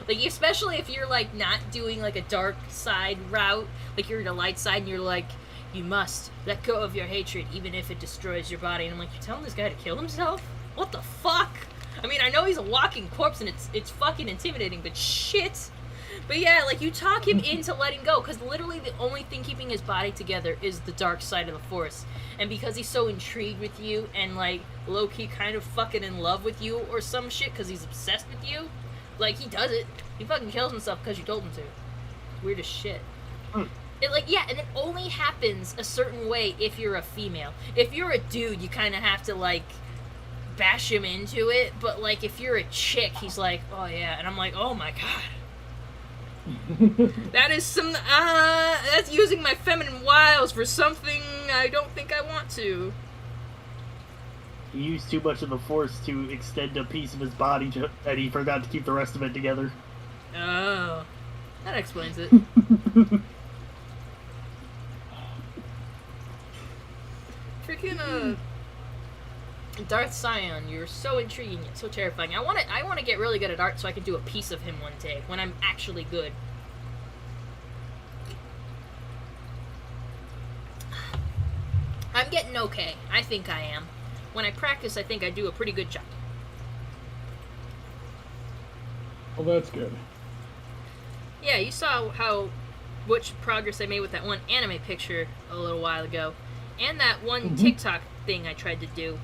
Like, especially if you're, like, not doing, like, a dark side route. Like, you're in a light side and you're like, you must let go of your hatred, even if it destroys your body. And I'm like, you're telling this guy to kill himself? What the fuck? I mean, I know he's a walking corpse and it's fucking intimidating, but shit. But yeah, like, you talk him into letting go, because literally the only thing keeping his body together is the dark side of the Force. And because he's so intrigued with you and, like, low-key kind of fucking in love with you or some shit because he's obsessed with you, like, he does it. He fucking kills himself because you told him to. Weird as shit. It, like, yeah, and it only happens a certain way if you're a female. If you're a dude, you kind of have to, like, bash him into it. But, like, if you're a chick, he's like, oh, yeah. And I'm like, oh, my God. That is some, that's using my feminine wiles for something I don't think I want to. He used too much of the Force to extend a piece of his body, and he forgot to keep the rest of it together. Oh. That explains it. Freaking, Darth Sion, you're so intriguing yet so terrifying. I want to get really good at art so I can do a piece of him one day when I'm actually good. I'm getting okay. I think I am. When I practice, I think I do a pretty good job. Well, that's good. Yeah, you saw much progress I made with that one anime picture a little while ago, and that one TikTok thing I tried to do.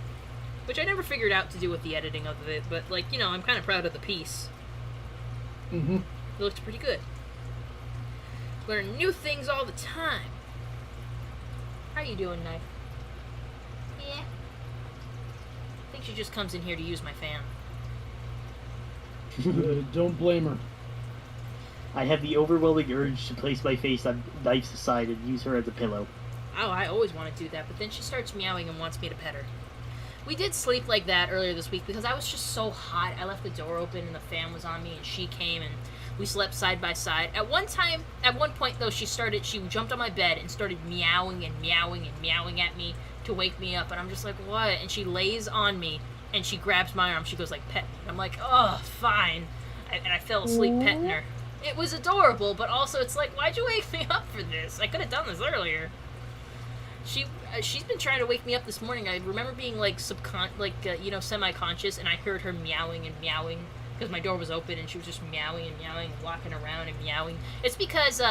Which I never figured out to do with the editing of it, but, like, you know, I'm kind of proud of the piece. It looks pretty good. Learn new things all the time. How you doing, Knife? Yeah. I think she just comes in here to use my fan. Don't blame her. I have the overwhelming urge to place my face on Knife's side and use her as a pillow. Oh, I always want to do that, but then she starts meowing and wants me to pet her. We did sleep like that earlier this week because I was just so hot. I left the door open and the fan was on me and she came and we slept side by side. At one point though, she jumped on my bed and started meowing and meowing and meowing at me to wake me up. And I'm just like, what? And she lays on me and she grabs my arm. She goes like, pet me. I'm like, oh, fine. And I fell asleep petting her. It was adorable, but also it's like, why'd you wake me up for this? I could have done this earlier. She's been trying to wake me up this morning. I remember being like semi-conscious, and I heard her meowing and meowing because my door was open, and she was just meowing and meowing, and walking around and meowing. It's because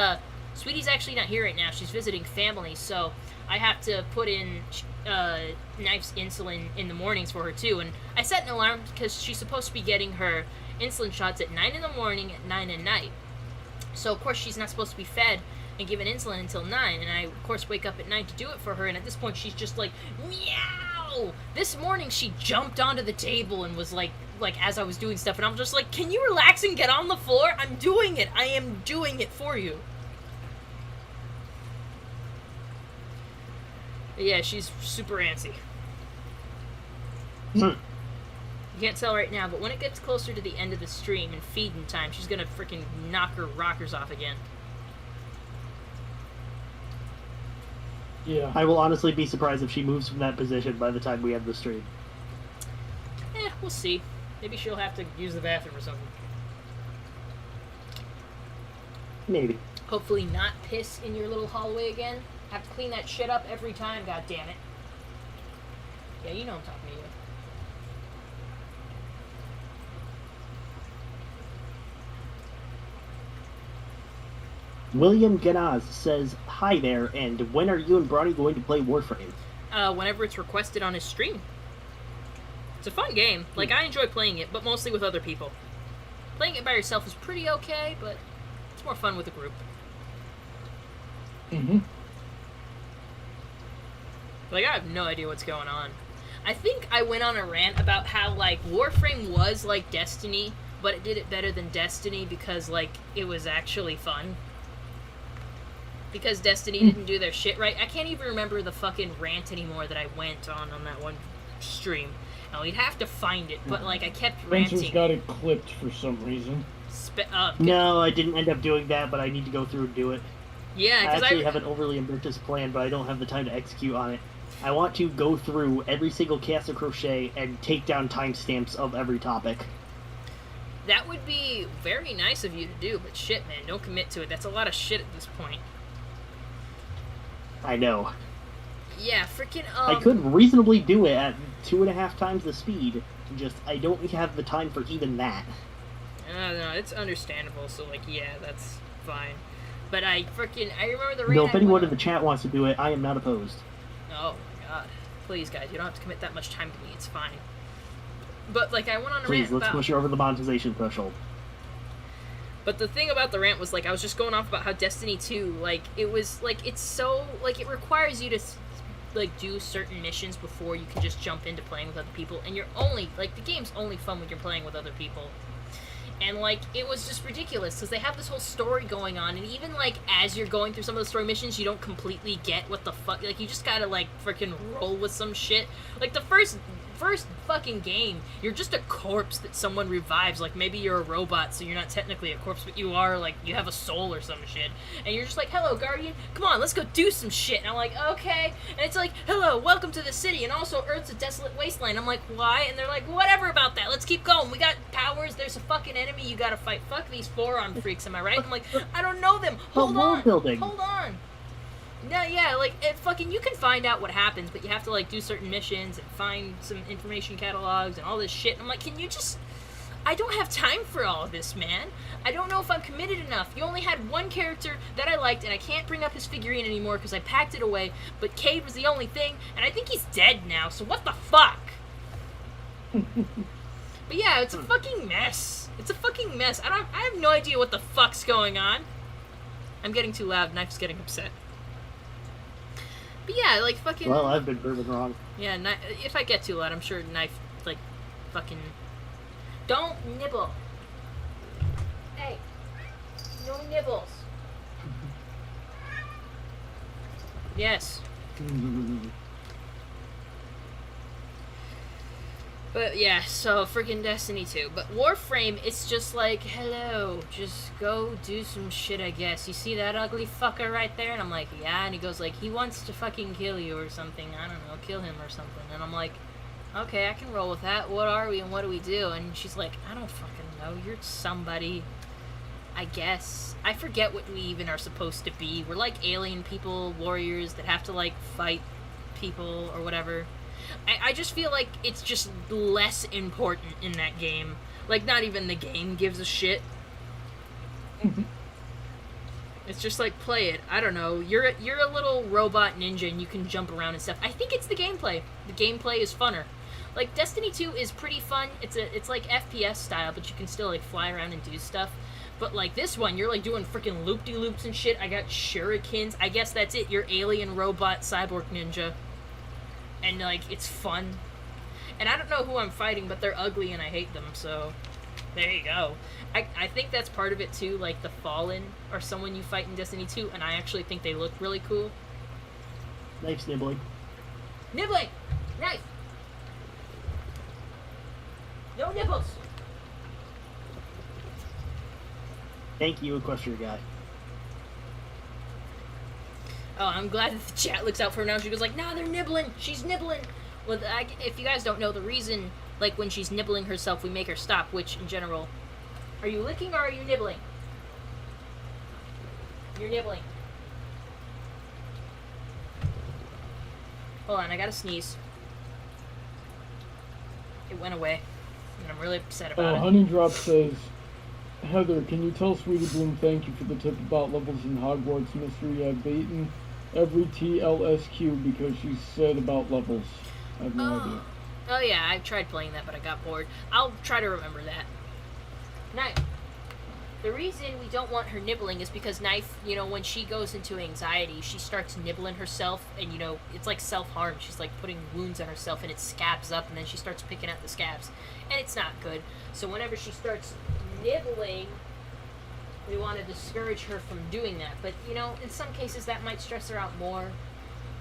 Sweetie's actually not here right now. She's visiting family, so I have to put in Knife's insulin in the mornings for her too. And I set an alarm because she's supposed to be getting her insulin shots at 9 in the morning, at 9 at night. So of course she's not supposed to be fed and given insulin until 9, and I of course wake up at 9 to do it for her, and at this point she's just like, meow! This morning she jumped onto the table and was like as I was doing stuff, and I'm just like, can you relax and get on the floor? I'm doing it. I am doing it for you. But yeah, she's super antsy. You can't tell right now, but when it gets closer to the end of the stream and feeding time, she's gonna freaking knock her rockers off again. Yeah. I will honestly be surprised if she moves from that position by the time we end the stream. We'll see. Maybe she'll have to use the bathroom or something. Maybe. Hopefully not piss in your little hallway again. Have to clean that shit up every time, god damn it. Yeah, you know I'm talking to you. William Ganaz says, hi there, and when are you and Bronny going to play Warframe? Whenever it's requested on his stream. It's a fun game. Like, I enjoy playing it, but mostly with other people. Playing it by yourself is pretty okay, but it's more fun with a group. Mm-hmm. Like, I have no idea what's going on. I think I went on a rant about how, like, Warframe was like Destiny, but it did it better than Destiny because, like, it was actually fun. Because Destiny didn't do their shit right. I can't even remember the fucking rant anymore that I went on that one stream. Now, we'd have to find it, but, like, I kept ranting. Spencer's got it clipped for some reason. No, I didn't end up doing that, but I need to go through and do it. Yeah, I because actually have an overly ambitious plan, but I don't have the time to execute on it. I want to go through every single cast of Crochet and take down timestamps of every topic. That would be very nice of you to do, but shit, man, don't commit to it. That's a lot of shit at this point. I know. Yeah, freaking, I could reasonably do it at 2.5 times the speed. Just, I don't have the time for even that. No, it's understandable, so, like, yeah, that's fine. But I remember the rant. No, if anyone in the chat wants to do it, I am not opposed. Oh my god. Please, guys, you don't have to commit that much time to me, it's fine. But, like, I went on a Please, rant let's about... push it over the monetization threshold. But the thing about the rant was, like, I was just going off about how Destiny 2, like, it was, like, it's so, like, it requires you to, like, do certain missions before you can just jump into playing with other people, and you're only, like, the game's only fun when you're playing with other people. And, like, it was just ridiculous, because they have this whole story going on, and even, like, as you're going through some of the story missions, you don't completely get what the fuck, like, you just gotta, like, freaking roll with some shit. Like, the first fucking game, you're just a corpse that someone revives. Like, maybe you're a robot, so you're not technically a corpse, but you are, like, you have a soul or some shit. And you're just like, hello, Guardian, come on, let's go do some shit. And I'm like, okay. And it's like, hello, welcome to the city, and also Earth's a desolate wasteland. I'm like, why? And they're like, whatever about that, let's keep going. We got powers, there's a fucking enemy you gotta fight. Fuck these forearm freaks, am I right? I'm like, I don't know them. Hold on. Hold on. No, yeah, like, you can find out what happens, but you have to, like, do certain missions and find some information catalogs and all this shit. And I'm like, can you just... I don't have time for all of this, man. I don't know if I'm committed enough. You only had one character that I liked, and I can't bring up his figurine anymore because I packed it away, but Cade was the only thing, and I think he's dead now, so what the fuck? But yeah, it's a fucking mess. It's a fucking mess. I have no idea what the fuck's going on. I'm getting too loud, Knife's getting upset. But yeah, like, fucking... Well, I've been proven wrong. Yeah, if I get too loud, I'm sure Knife, like, fucking... Don't nibble. Hey. No nibbles. Yes. But yeah, so freaking Destiny 2. But Warframe, it's just like, hello, just go do some shit, I guess. You see that ugly fucker right there? And I'm like, yeah. And he goes like, he wants to fucking kill you or something. I don't know, kill him or something. And I'm like, okay, I can roll with that. What are we and what do we do? And she's like, I don't fucking know. You're somebody, I guess. I forget what we even are supposed to be. We're like alien people, warriors that have to, like, fight people or whatever. I just feel like it's just less important in that game. Like, not even the game gives a shit. It's just like, play it. I don't know. You're a little robot ninja and you can jump around and stuff. I think it's the gameplay. The gameplay is funner. Like, Destiny 2 is pretty fun. It's like FPS style, but you can still, like, fly around and do stuff. But, like, this one, you're, like, doing freaking loop-de-loops and shit. I got shurikens. I guess that's it. You're alien robot cyborg ninja. And, like, it's fun. And I don't know who I'm fighting, but they're ugly and I hate them, so there you go. I think that's part of it, too. Like, the Fallen are someone you fight in Destiny 2, and I actually think they look really cool. Knife's nibbling. Nibbling! Knife! No nipples! Thank you, Equestrian Guy. Oh, I'm glad that the chat looks out for her now. She goes like, nah, they're nibbling. She's nibbling. Well, if you guys don't know, the reason, like, when she's nibbling herself, we make her stop, which, in general... Are you licking or are you nibbling? You're nibbling. Hold on, I gotta sneeze. It went away. And I'm really upset about it. Honeydrop says, Heather, can you tell Sweetie Bloom thank you for the tip about levels in Hogwarts Mystery? I've beaten every TLSQ because she said about levels. I have no idea. Oh yeah, I tried playing that, but I got bored. I'll try to remember that. Now, the reason we don't want her nibbling is because Knife, when she goes into anxiety, she starts nibbling herself, and it's like self-harm. She's like putting wounds on herself, and it scabs up, and then she starts picking at the scabs, and it's not good. So whenever she starts nibbling, we want to discourage her from doing that. But in some cases that might stress her out more.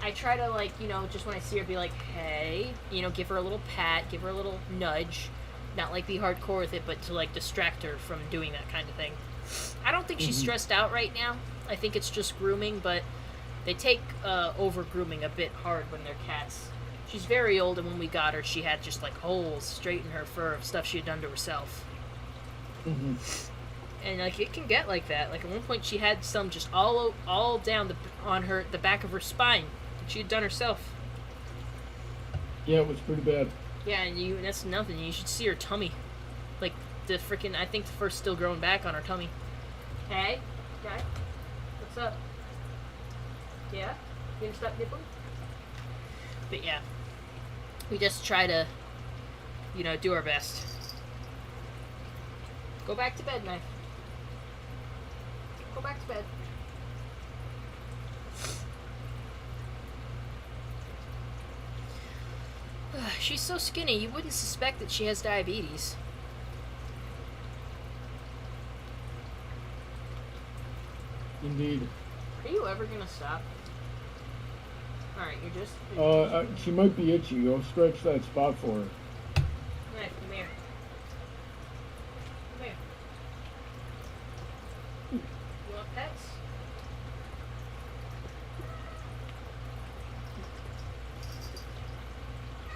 I try to just when I see her, be like, hey, give her a little pat, give her a little nudge. Not like be hardcore with it, but to like distract her from doing that kind of thing. I don't think she's stressed out right now. I think it's just grooming, but they take over grooming a bit hard when they're cats. She's very old, and when we got her, she had just like holes straight in her fur of stuff she had done to herself. And like it can get like that. Like at one point, she had some just all down the back of her spine that she had done herself. Yeah, it was pretty bad. Yeah, and that's nothing. You should see her tummy. Like, I think the fur's still growing back on her tummy. Hey? Okay? What's up? Yeah? You gonna stop nippling? But yeah. We just try to, do our best. Go back to bed, Knife. Go back to bed. She's so skinny, you wouldn't suspect that she has diabetes. Indeed. Are you ever gonna stop? Alright, you're just... She might be itchy. Go stretch that spot for her. Knife, come here. Come here. You want pets?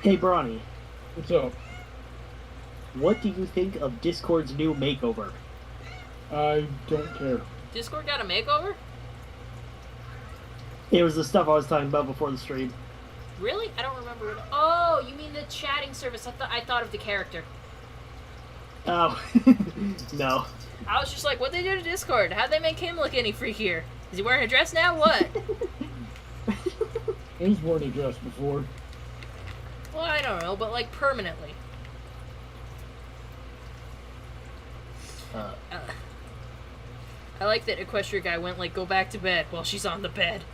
Hey, Bronny. What's up? What do you think of Discord's new makeover? I don't care. Discord got a makeover? It was the stuff I was talking about before the stream. Really? I don't remember it. Oh, you mean the chatting service. I thought of the character. Oh. No. I was just like, what'd they do to Discord? How'd they make him look any freakier? Is he wearing a dress now? What? He's worn a dress before. Well, I don't know, but like permanently. I like that Equestria guy went like, go back to bed while she's on the bed.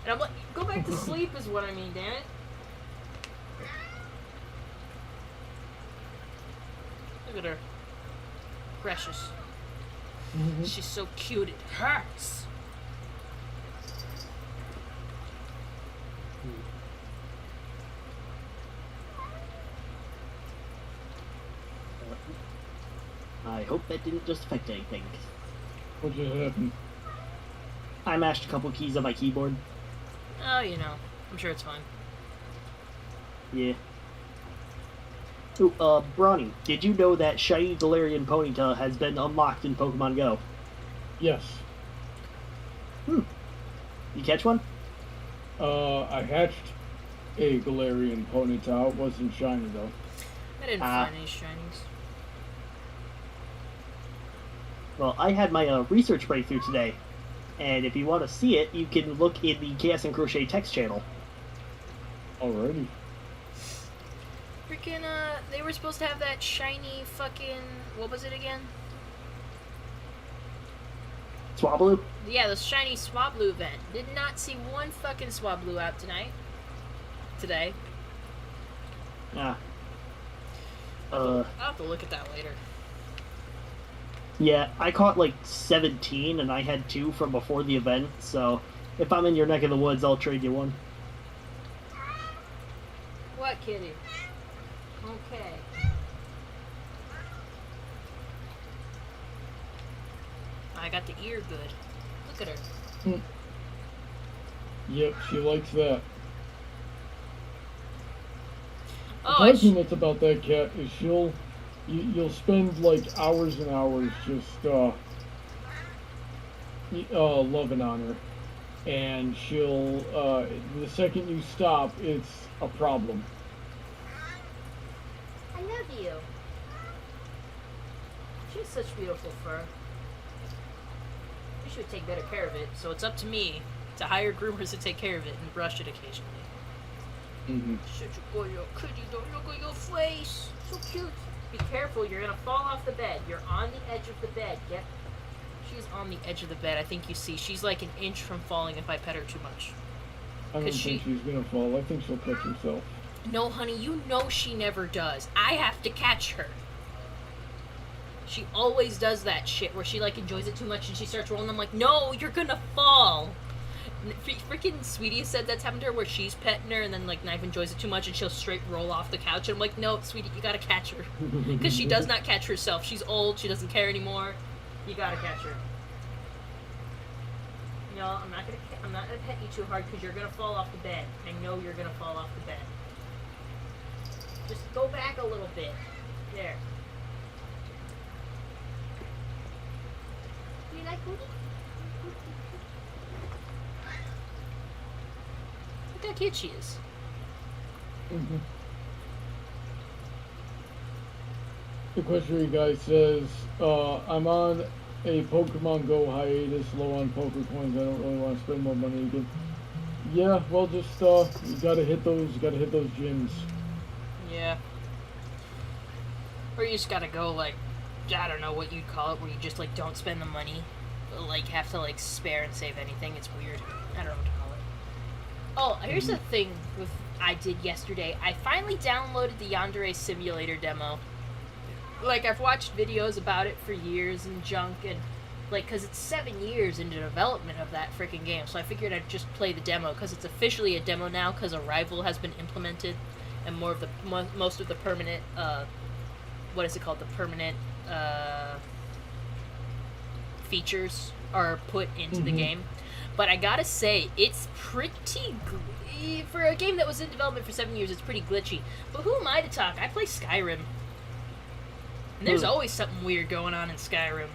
And I'm like, go back to sleep is what I mean, damn it. Look at her. Precious. She's so cute, it hurts. I hope that didn't just affect anything. What just happened? I mashed a couple keys on my keyboard. Oh, I'm sure it's fine. Yeah. Ooh, Bronny, did you know that Shiny Galarian Ponyta has been unlocked in Pokemon Go? Yes. You catch one? I hatched a Galarian Ponyta. It wasn't shiny, though. I didn't find any shinies. Well, I had my research breakthrough today, and if you want to see it, you can look in the Chaos and Crochet text channel. Alrighty. Freaking, they were supposed to have that shiny fucking... What was it again? Swablu? Yeah, the shiny Swablu event. Did not see one fucking Swablu out today. Ah. I'll have to look at that later. Yeah, I caught like 17, and I had 2 from before the event, so if I'm in your neck of the woods, I'll trade you one. What, kitty? Okay. I got the ear good. Look at her. Yep, she likes that. The Oh, pleasantness about that cat is you'll spend like hours and hours just loving on her, and she'll the second you stop, it's a problem. I love you. She has such beautiful fur. We should take better care of it, so it's up to me to hire groomers to take care of it and brush it occasionally. Such a good little kitty. Don't look at your face. So cute. Be careful. You're gonna fall off the bed. You're on the edge of the bed. Yep. She's on the edge of the bed. I think you see. She's like an inch from falling if I pet her too much. I don't think she's gonna fall. I think she'll catch herself. No, honey, you know she never does. I have to catch her. She always does that shit where she like enjoys it too much and she starts rolling. I'm like, no, you're gonna fall. Freaking Sweetie said that's happened to her where she's petting her and then like Knife enjoys it too much and she'll straight roll off the couch. And I'm like, no, Sweetie, you gotta catch her because she does not catch herself. She's old. She doesn't care anymore. You gotta catch her. No, I'm not gonna pet you too hard because you're gonna fall off the bed. I know you're gonna fall off the bed. Just go back a little bit. There. Do you like booty? Look how cute she is. The question guy says, I'm on a Pokemon Go hiatus, low on poker coins. I don't really want to spend more money again. Yeah, well, just you gotta hit those gyms. Yeah. Or you just gotta go like, I don't know what you'd call it, where you just like don't spend the money, but, like have to like spare and save anything. It's weird. I don't know what to call it. Oh, here's the thing with I did yesterday. I finally downloaded the Yandere Simulator demo. Like, I've watched videos about it for years and junk, and, like, because it's 7 years into development of that freaking game, so I figured I'd just play the demo, because it's officially a demo now, because Arrival has been implemented, and most of the permanent, what is it called, the permanent, features are put into the game. But I gotta say, it's pretty, for a game that was in development for 7 years, it's pretty glitchy. But who am I to talk? I play Skyrim. And there's always something weird going on in Skyrim.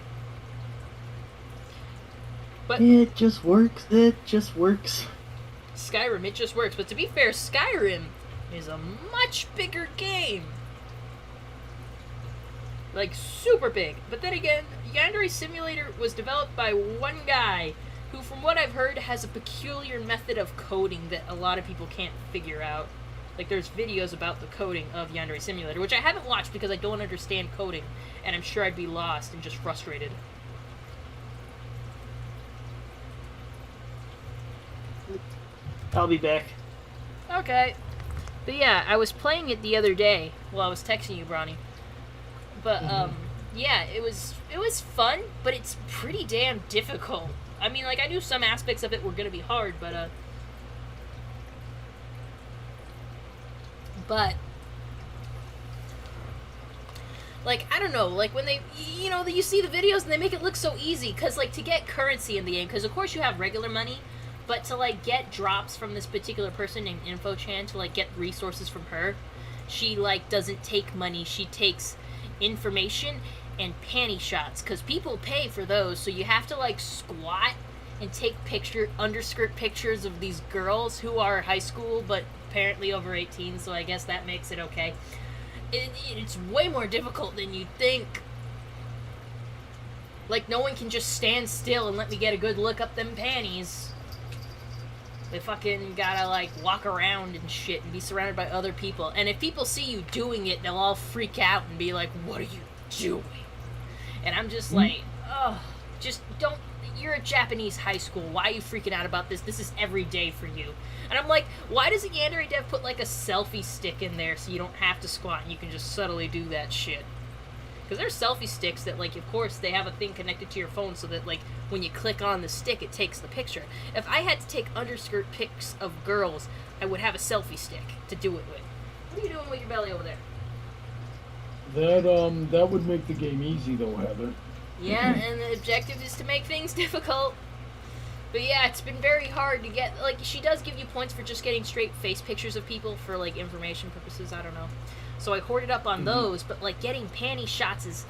But it just works. It just works. Skyrim, it just works. But to be fair, Skyrim is a much bigger game. Like, super big. But then again, Yandere Simulator was developed by one guy who, from what I've heard, has a peculiar method of coding that a lot of people can't figure out. Like, there's videos about the coding of Yandere Simulator, which I haven't watched because I don't understand coding, and I'm sure I'd be lost and just frustrated. I'll be back. Okay. But yeah, I was playing it the other day while I was texting you, Bronny. But, yeah, it was fun, but it's pretty damn difficult. I mean, like, I knew some aspects of it were gonna be hard, but, like, I don't know, like, when they, you know, you see the videos and they make it look so easy, because, like, to get currency in the game, because, of course, you have regular money, but to, like, get drops from this particular person named InfoChan, to, like, get resources from her, she, like, doesn't take money, she takes information and panty shots, because people pay for those, so you have to, like, squat and take underskirt pictures of these girls who are high school, but apparently over 18, so I guess that makes it okay. It's way more difficult than you'd think. Like, no one can just stand still and let me get a good look up them panties. They fucking gotta, like, walk around and shit and be surrounded by other people. And if people see you doing it, they'll all freak out and be like, what are you doing? And I'm just like, oh, just don't, you're a Japanese high school. Why are you freaking out about this? This is every day for you. And I'm like, why does the Yandere dev put, like, a selfie stick in there so you don't have to squat and you can just subtly do that shit? Because there's selfie sticks that, like, of course, they have a thing connected to your phone so that, like, when you click on the stick, it takes the picture. If I had to take underskirt pics of girls, I would have a selfie stick to do it with. What are you doing with your belly over there? That would make the game easy, though, Heather. Yeah, and the objective is to make things difficult. But yeah, it's been very hard to get, like, she does give you points for just getting straight face pictures of people for, like, information purposes, I don't know. So I hoarded up on those, but, like, getting panty shots is,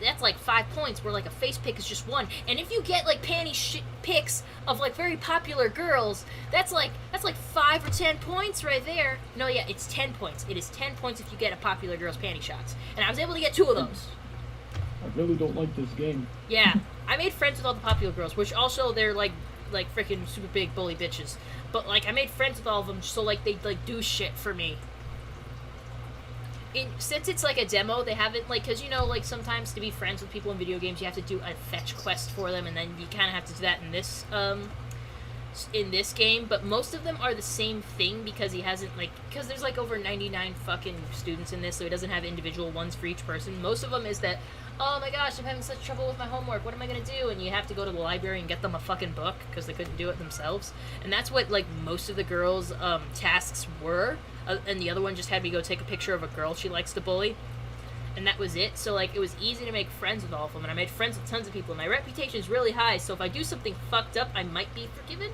that's, like, 5 points, where, like, a face pic is just 1. And if you get, like, panty pics of, like, very popular girls, that's like 5 or 10 points right there. No, yeah, it's 10 points. It is 10 points if you get a popular girl's panty shots. And I was able to get 2 of those. I really don't like this game. Yeah, I made friends with all the popular girls, which also they're like like freaking super big bully bitches. But like I made friends with all of them, so like they like do shit for me. Since it's like a demo, they haven't like because like sometimes to be friends with people in video games, you have to do a fetch quest for them, and then you kind of have to do that in this game. But most of them are the same thing because he hasn't because there's like over 99 fucking students in this, so he doesn't have individual ones for each person. Most of them is that, oh my gosh, I'm having such trouble with my homework, what am I gonna do? And you have to go to the library and get them a fucking book because they couldn't do it themselves. And that's what like most of the girls' tasks were. And the other one just had me go take a picture of a girl she likes to bully. And that was it. So like it was easy to make friends with all of them, and I made friends with tons of people. My reputation is really high, so if I do something fucked up, I might be forgiven.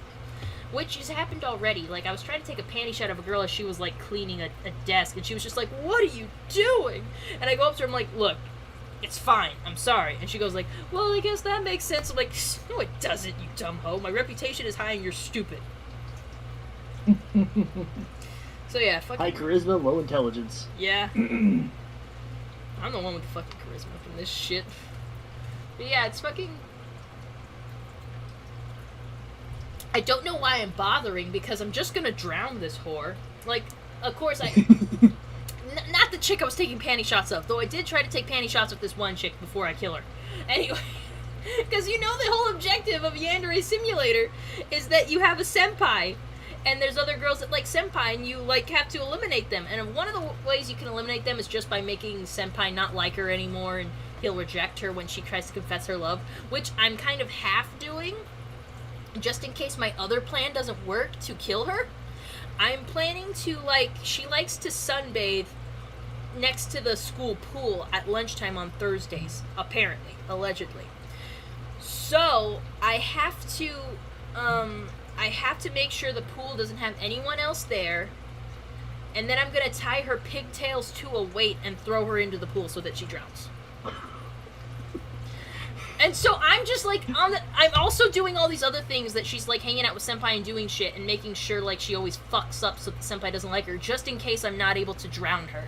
Which has happened already. Like, I was trying to take a panty shot of a girl as she was, like, cleaning a desk, and she was just like, what are you doing? And I go up to her, I'm like, look, it's fine, I'm sorry. And she goes like, well, I guess that makes sense. I'm like, no it doesn't, you dumb hoe. My reputation is high and you're stupid. So yeah, fucking... High charisma, low intelligence. Yeah. I'm the one with the fucking charisma from this shit. But yeah, it's fucking... I don't know why I'm bothering, because I'm just gonna drown this whore. Like, of course I... not the chick I was taking panty shots of, though I did try to take panty shots with this one chick before I kill her. Anyway, because the whole objective of Yandere Simulator is that you have a senpai, and there's other girls that like senpai, and you, like, have to eliminate them. And one of the ways you can eliminate them is just by making senpai not like her anymore, and he'll reject her when she tries to confess her love, which I'm kind of half doing, just in case my other plan doesn't work to kill her. I'm planning to, like, she likes to sunbathe next to the school pool at lunchtime on Thursdays, apparently, allegedly. So, I have to make sure the pool doesn't have anyone else there, and then I'm gonna tie her pigtails to a weight and throw her into the pool so that she drowns. And so I'm just, like, I'm also doing all these other things that she's, like, hanging out with senpai and doing shit and making sure, like, she always fucks up so that senpai doesn't like her, just in case I'm not able to drown her.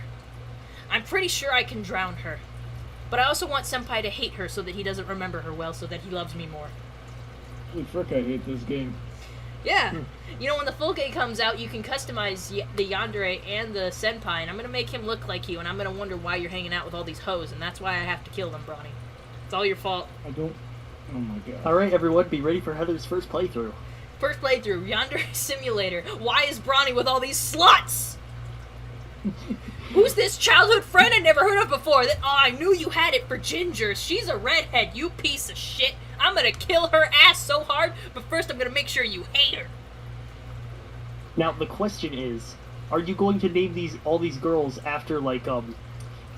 I'm pretty sure I can drown her. But I also want senpai to hate her so that he doesn't remember her well, so that he loves me more. Holy frick, I hate this game. Yeah. When the full game comes out, you can customize the yandere and the senpai, and I'm gonna make him look like you, and I'm gonna wonder why you're hanging out with all these hoes, and that's why I have to kill them, Bronny. It's all your fault. I don't... Oh my god. Alright, everyone, be ready for Heather's first playthrough. First playthrough, Yandere Simulator. Why is Bronny with all these sluts? Who's this childhood friend I never heard of before? I knew you had it for Ginger. She's a redhead, you piece of shit. I'm gonna kill her ass so hard, but first I'm gonna make sure you hate her. Now, the question is, are you going to name all these girls after, like,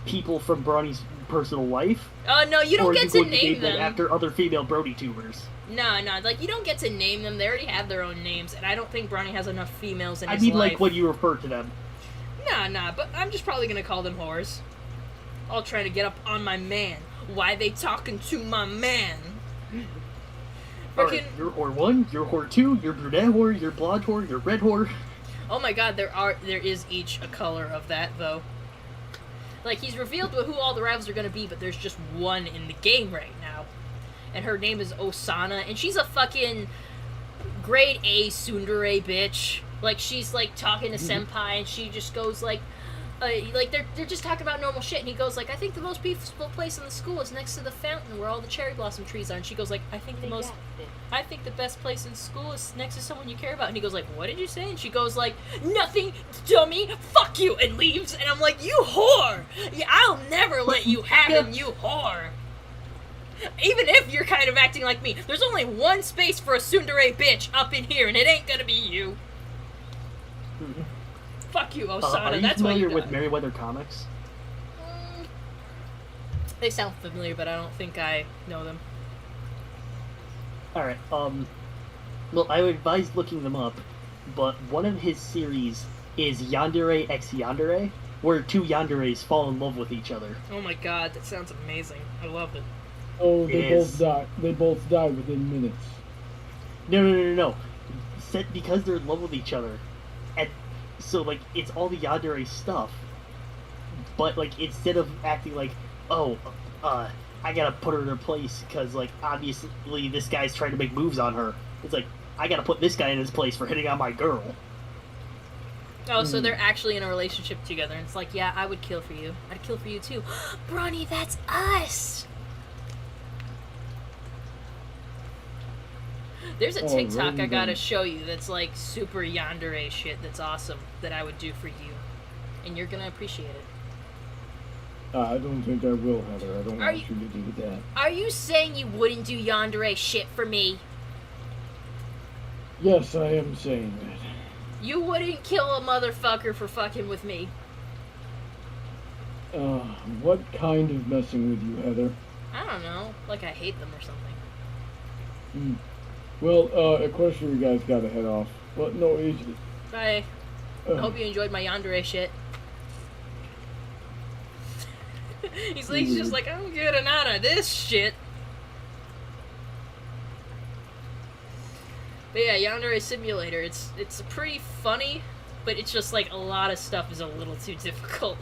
people from Bronny's personal life? No, you don't get to name them after other female Brody tubers. No, like, you don't get to name them. They already have their own names, and I don't think Bronny has enough females in his life. Like, when you refer to them. Nah, but I'm just probably gonna call them whores. All trying to get up on my man. Why they talking to my man? Alright, you're whore 1, you're whore 2, you're brunette whore, you're blonde whore, you're red whore. Oh my god, there is each a color of that, though. Like, he's revealed who all the rivals are gonna be, but there's just one in the game right now. And her name is Osana, and she's a fucking grade A tsundere bitch. Like, she's, like, talking to senpai, and she just goes, like, they're just talking about normal shit, and he goes, like, I think the most peaceful place in the school is next to the fountain where all the cherry blossom trees are, and she goes, like, I think the best place in school is next to someone you care about, and he goes, like, what did you say? And she goes, like, nothing, dummy, fuck you, and leaves, and I'm like, you whore! Yeah, I'll never let you have him, you whore! Even if you're kind of acting like me, there's only one space for a tsundere bitch up in here, and it ain't gonna be you. Fuck you, Osana. That's why you familiar with Merryweather Comics? They sound familiar, but I don't think I know them. Alright, well, I would advise looking them up, but one of his series is Yandere x Yandere, where two yanderes fall in love with each other. Oh my god, that sounds amazing. I love it. Oh, they both die. They both die within minutes. No. Because they're in love with each other. So, like, it's all the yandere stuff, but, like, instead of acting like, I gotta put her in her place, because, like, obviously this guy's trying to make moves on her, it's like, I gotta put this guy in his place for hitting on my girl. Oh, so they're actually in a relationship together, and it's like, yeah, I would kill for you. I'd kill for you too. Bronny, that's us! There's a TikTok I gotta show you that's like super yandere shit that's awesome that I would do for you. And you're gonna appreciate it. I don't think I will, Heather. I don't want you to do that. Are you saying you wouldn't do yandere shit for me? Yes, I am saying that. You wouldn't kill a motherfucker for fucking with me. What kind of messing with you, Heather? I don't know. Like I hate them or something. Well, Equestrian guys gotta head off. Well, no, Bye. I hope you enjoyed my yandere shit. He's just like, I'm getting out of this shit. But yeah, Yandere Simulator, it's pretty funny, but it's just like a lot of stuff is a little too difficult.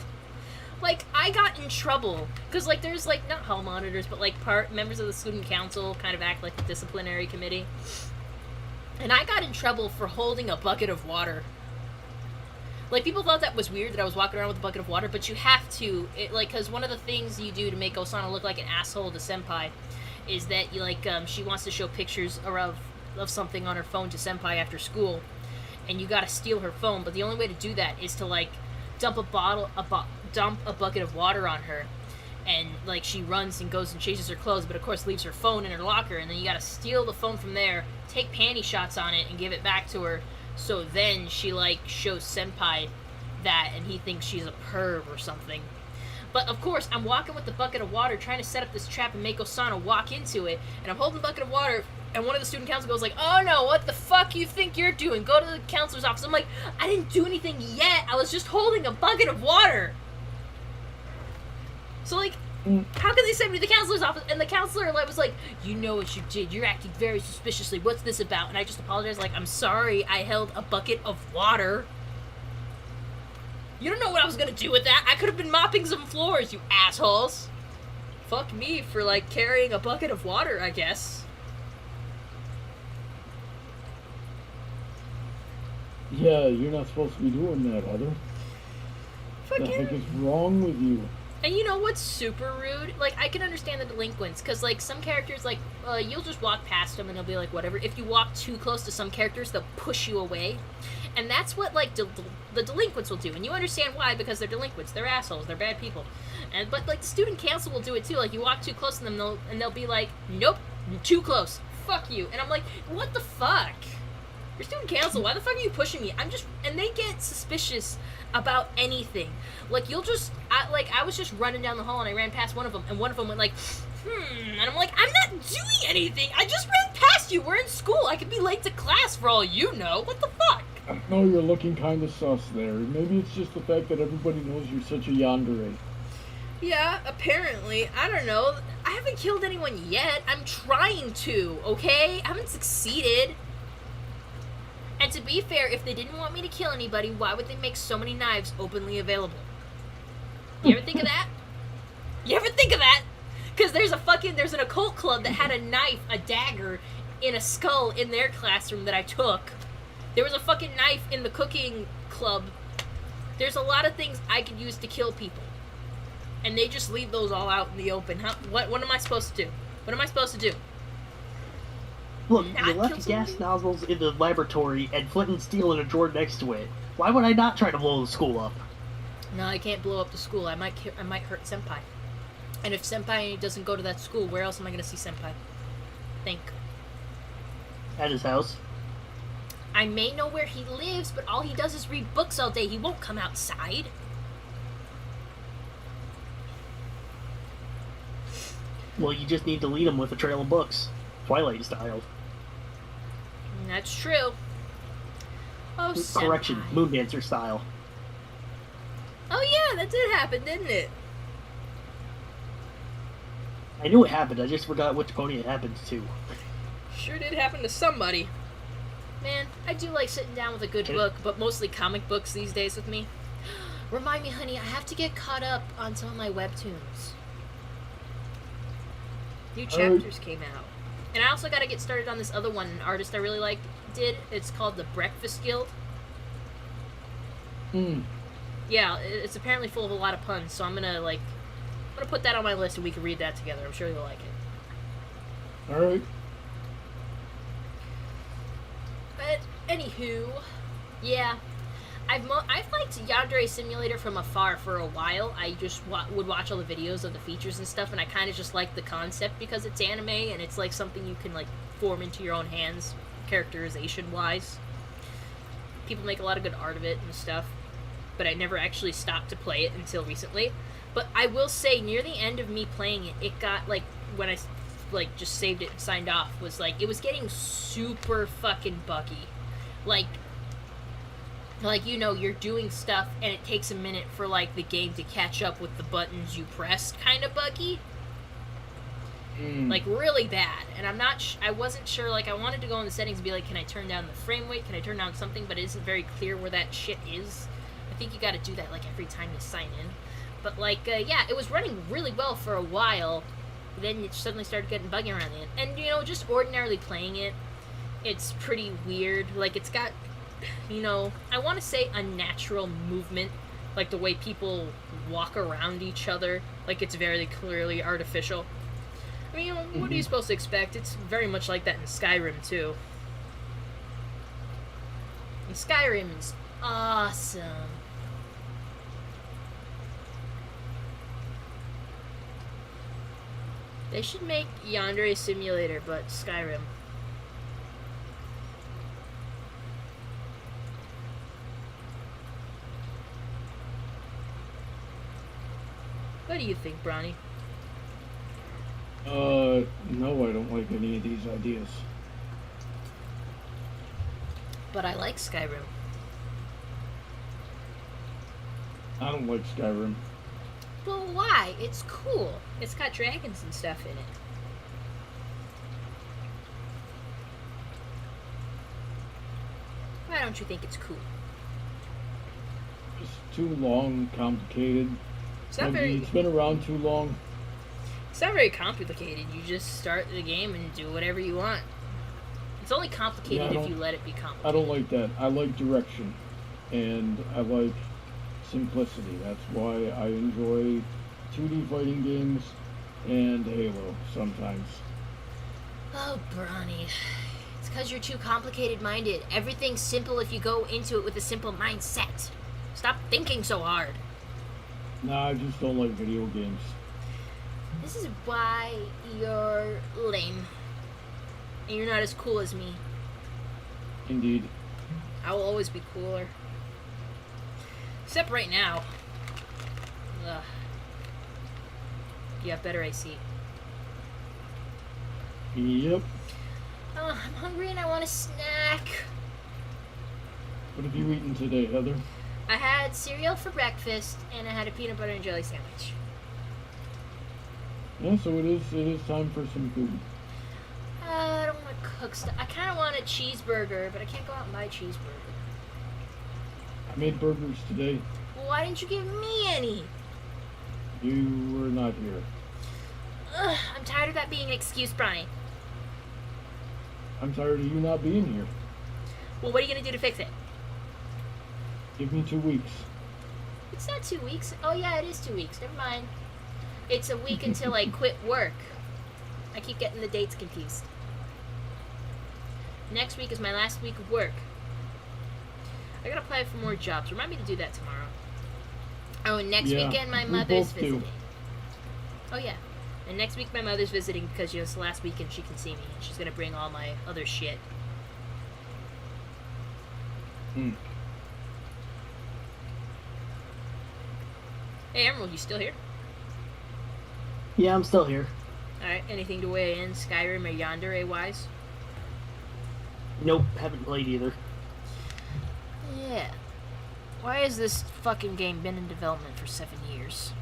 Like, I got in trouble, because like there's like, not hall monitors, but like members of the student council kind of act like the disciplinary committee. And I got in trouble for holding a bucket of water. Like, people thought that was weird that I was walking around with a bucket of water, but you have to, because one of the things you do to make Osana look like an asshole to Senpai is that, you like, she wants to show pictures of something on her phone to Senpai after school, and you gotta steal her phone, but the only way to do that is to, like, dump a bucket of water on her, and, like, she runs and goes and changes her clothes, but of course leaves her phone in her locker, and then you gotta steal the phone from there, take panty shots on it, and give it back to her. So then she, like, shows Senpai that, and he thinks she's a perv or something. But, of course, I'm walking with the bucket of water, trying to set up this trap and make Osana walk into it, and I'm holding the bucket of water, and one of the student council goes like, oh no, what the fuck you think you're doing? Go to the counselor's office. I'm like, I didn't do anything yet. I was just holding a bucket of water. So, like, how can they send me to the counselor's office? And the counselor was like, you know what you did. You're acting very suspiciously. What's this about? And I just apologized, like, I'm sorry. I held a bucket of water. You don't know what I was gonna do with that. I could have been mopping some floors, you assholes. Fuck me for, like, carrying a bucket of water, I guess. Yeah, you're not supposed to be doing that, Heather. What the heck is wrong with you? And you know what's super rude? Like, I can understand the delinquents, because, like, some characters, like, you'll just walk past them and they'll be like, whatever. If you walk too close to some characters, they'll push you away. And that's what, like, the delinquents will do. And you understand why, because they're delinquents. They're assholes. They're bad people. But, like, the student council will do it, too. Like, you walk too close to them, they'll be like, nope, too close. Fuck you. And I'm like, what the fuck? You're student council. Why the fuck are you pushing me? And they get suspicious about anything. Like, I was just running down the hall and I ran past one of them, and one of them went like, and I'm like, I'm not doing anything. I just ran past you. We're in school. I could be late to class for all you know. What the fuck? I know you're looking kind of sus there. Maybe it's just the fact that everybody knows you're such a yandere. Yeah, apparently. I don't know. I haven't killed anyone yet. I'm trying to, okay? I haven't succeeded. And to be fair, if they didn't want me to kill anybody, why would they make so many knives openly available? You ever think of that? You ever think of that? Because there's an occult club that had a knife, a dagger, in a skull in their classroom that I took. There was a fucking knife in the cooking club. There's a lot of things I could use to kill people. And they just leave those all out in the open. What am I supposed to do? What am I supposed to do? Look, you left gas nozzles in the laboratory and flint and steel in a drawer next to it. Why would I not try to blow the school up? No, I can't blow up the school. I might hurt Senpai. And if Senpai doesn't go to that school, where else am I going to see Senpai? Think. At his house. I may know where he lives, but all he does is read books all day. He won't come outside. Well, you just need to lead him with a trail of books. Twilight style. That's true. Oh, Senpai. Correction, Moondancer style. Oh yeah, that did happen, didn't it? I knew it happened, I just forgot which pony it happened to. Sure did happen to somebody. Man, I do like sitting down with a good book, but mostly comic books these days with me. Remind me, honey, I have to get caught up on some of my webtoons. New chapters came out. And I also got to get started on this other one. An artist I really like did. It's called The Breakfast Guild. Yeah, it's apparently full of a lot of puns, so I'm gonna put that on my list and we can read that together. I'm sure you'll like it. Alright. But anywho, yeah, I've liked Yandere Simulator from afar for a while. I just would watch all the videos of the features and stuff, and I kind of just like the concept because it's anime and it's like something you can like form into your own hands, characterization wise. People make a lot of good art of it and stuff, but I never actually stopped to play it until recently. But I will say, near the end of me playing it, it got like when I like just saved it and signed off, was like it was getting super fucking buggy. Like you know, you're doing stuff and it takes a minute for like the game to catch up with the buttons you pressed, kind of buggy. Like really bad. And I wasn't sure, like I wanted to go in the settings and be like, can I turn down the frame rate, can I turn down something, but it isn't very clear where that shit is. I think you got to do that like every time you sign in. But like yeah, it was running really well for a while. Then it suddenly started getting buggy around the end. And you know, just ordinarily playing it, it's pretty weird. Like it's got, you know, I want to say unnatural movement, like the way people walk around each other, like it's very clearly artificial. I mean, you know, what are you supposed to expect? It's very much like that in Skyrim too. And Skyrim is awesome. They should make Yandere Simulator, but Skyrim. What do you think, Bronny? No, I don't like any of these ideas. But I like Skyrim. I don't like Skyrim. Well, why? It's cool. It's got dragons and stuff in it. Why don't you think it's cool? It's too long, complicated. It's been around too long. It's not very complicated. You just start the game and do whatever you want. It's only complicated if you let it be complicated. I don't like that. I like direction. And I like simplicity. That's why I enjoy 2D fighting games and Halo sometimes. Oh, Bronny. It's because you're too complicated-minded. Everything's simple if you go into it with a simple mindset. Stop thinking so hard. Nah, I just don't like video games. This is why you're lame. And you're not as cool as me. Indeed. I will always be cooler. Except right now. Ugh. You have better AC. Yep. Oh, I'm hungry and I want a snack. What have you eaten today, Heather? I had cereal for breakfast and I had a peanut butter and jelly sandwich. Yeah, so it is time for some food. I don't want to cook stuff. I kind of want a cheeseburger, but I can't go out and buy a cheeseburger. I made burgers today. Well, why didn't you give me any? You were not here. Ugh, I'm tired of that being an excuse, Bronny. I'm tired of you not being here. Well, what are you going to do to fix it? Give me 2 weeks. It's not 2 weeks. Oh, yeah, it is 2 weeks. Never mind. It's a week until I quit work. I keep getting the dates confused. Next week is my last week of work. I gotta apply for more jobs. Remind me to do that tomorrow. Oh, and next weekend my mother's visiting. Oh, yeah. And next week my mother's visiting because, you know, it's the last weekend she can see me. And she's gonna bring all my other shit. Hey, Emerald, you still here? Yeah, I'm still here. Alright, anything to weigh in, Skyrim or Yandere-wise? Nope, haven't played either. Yeah. Why has this fucking game been in development for 7 years?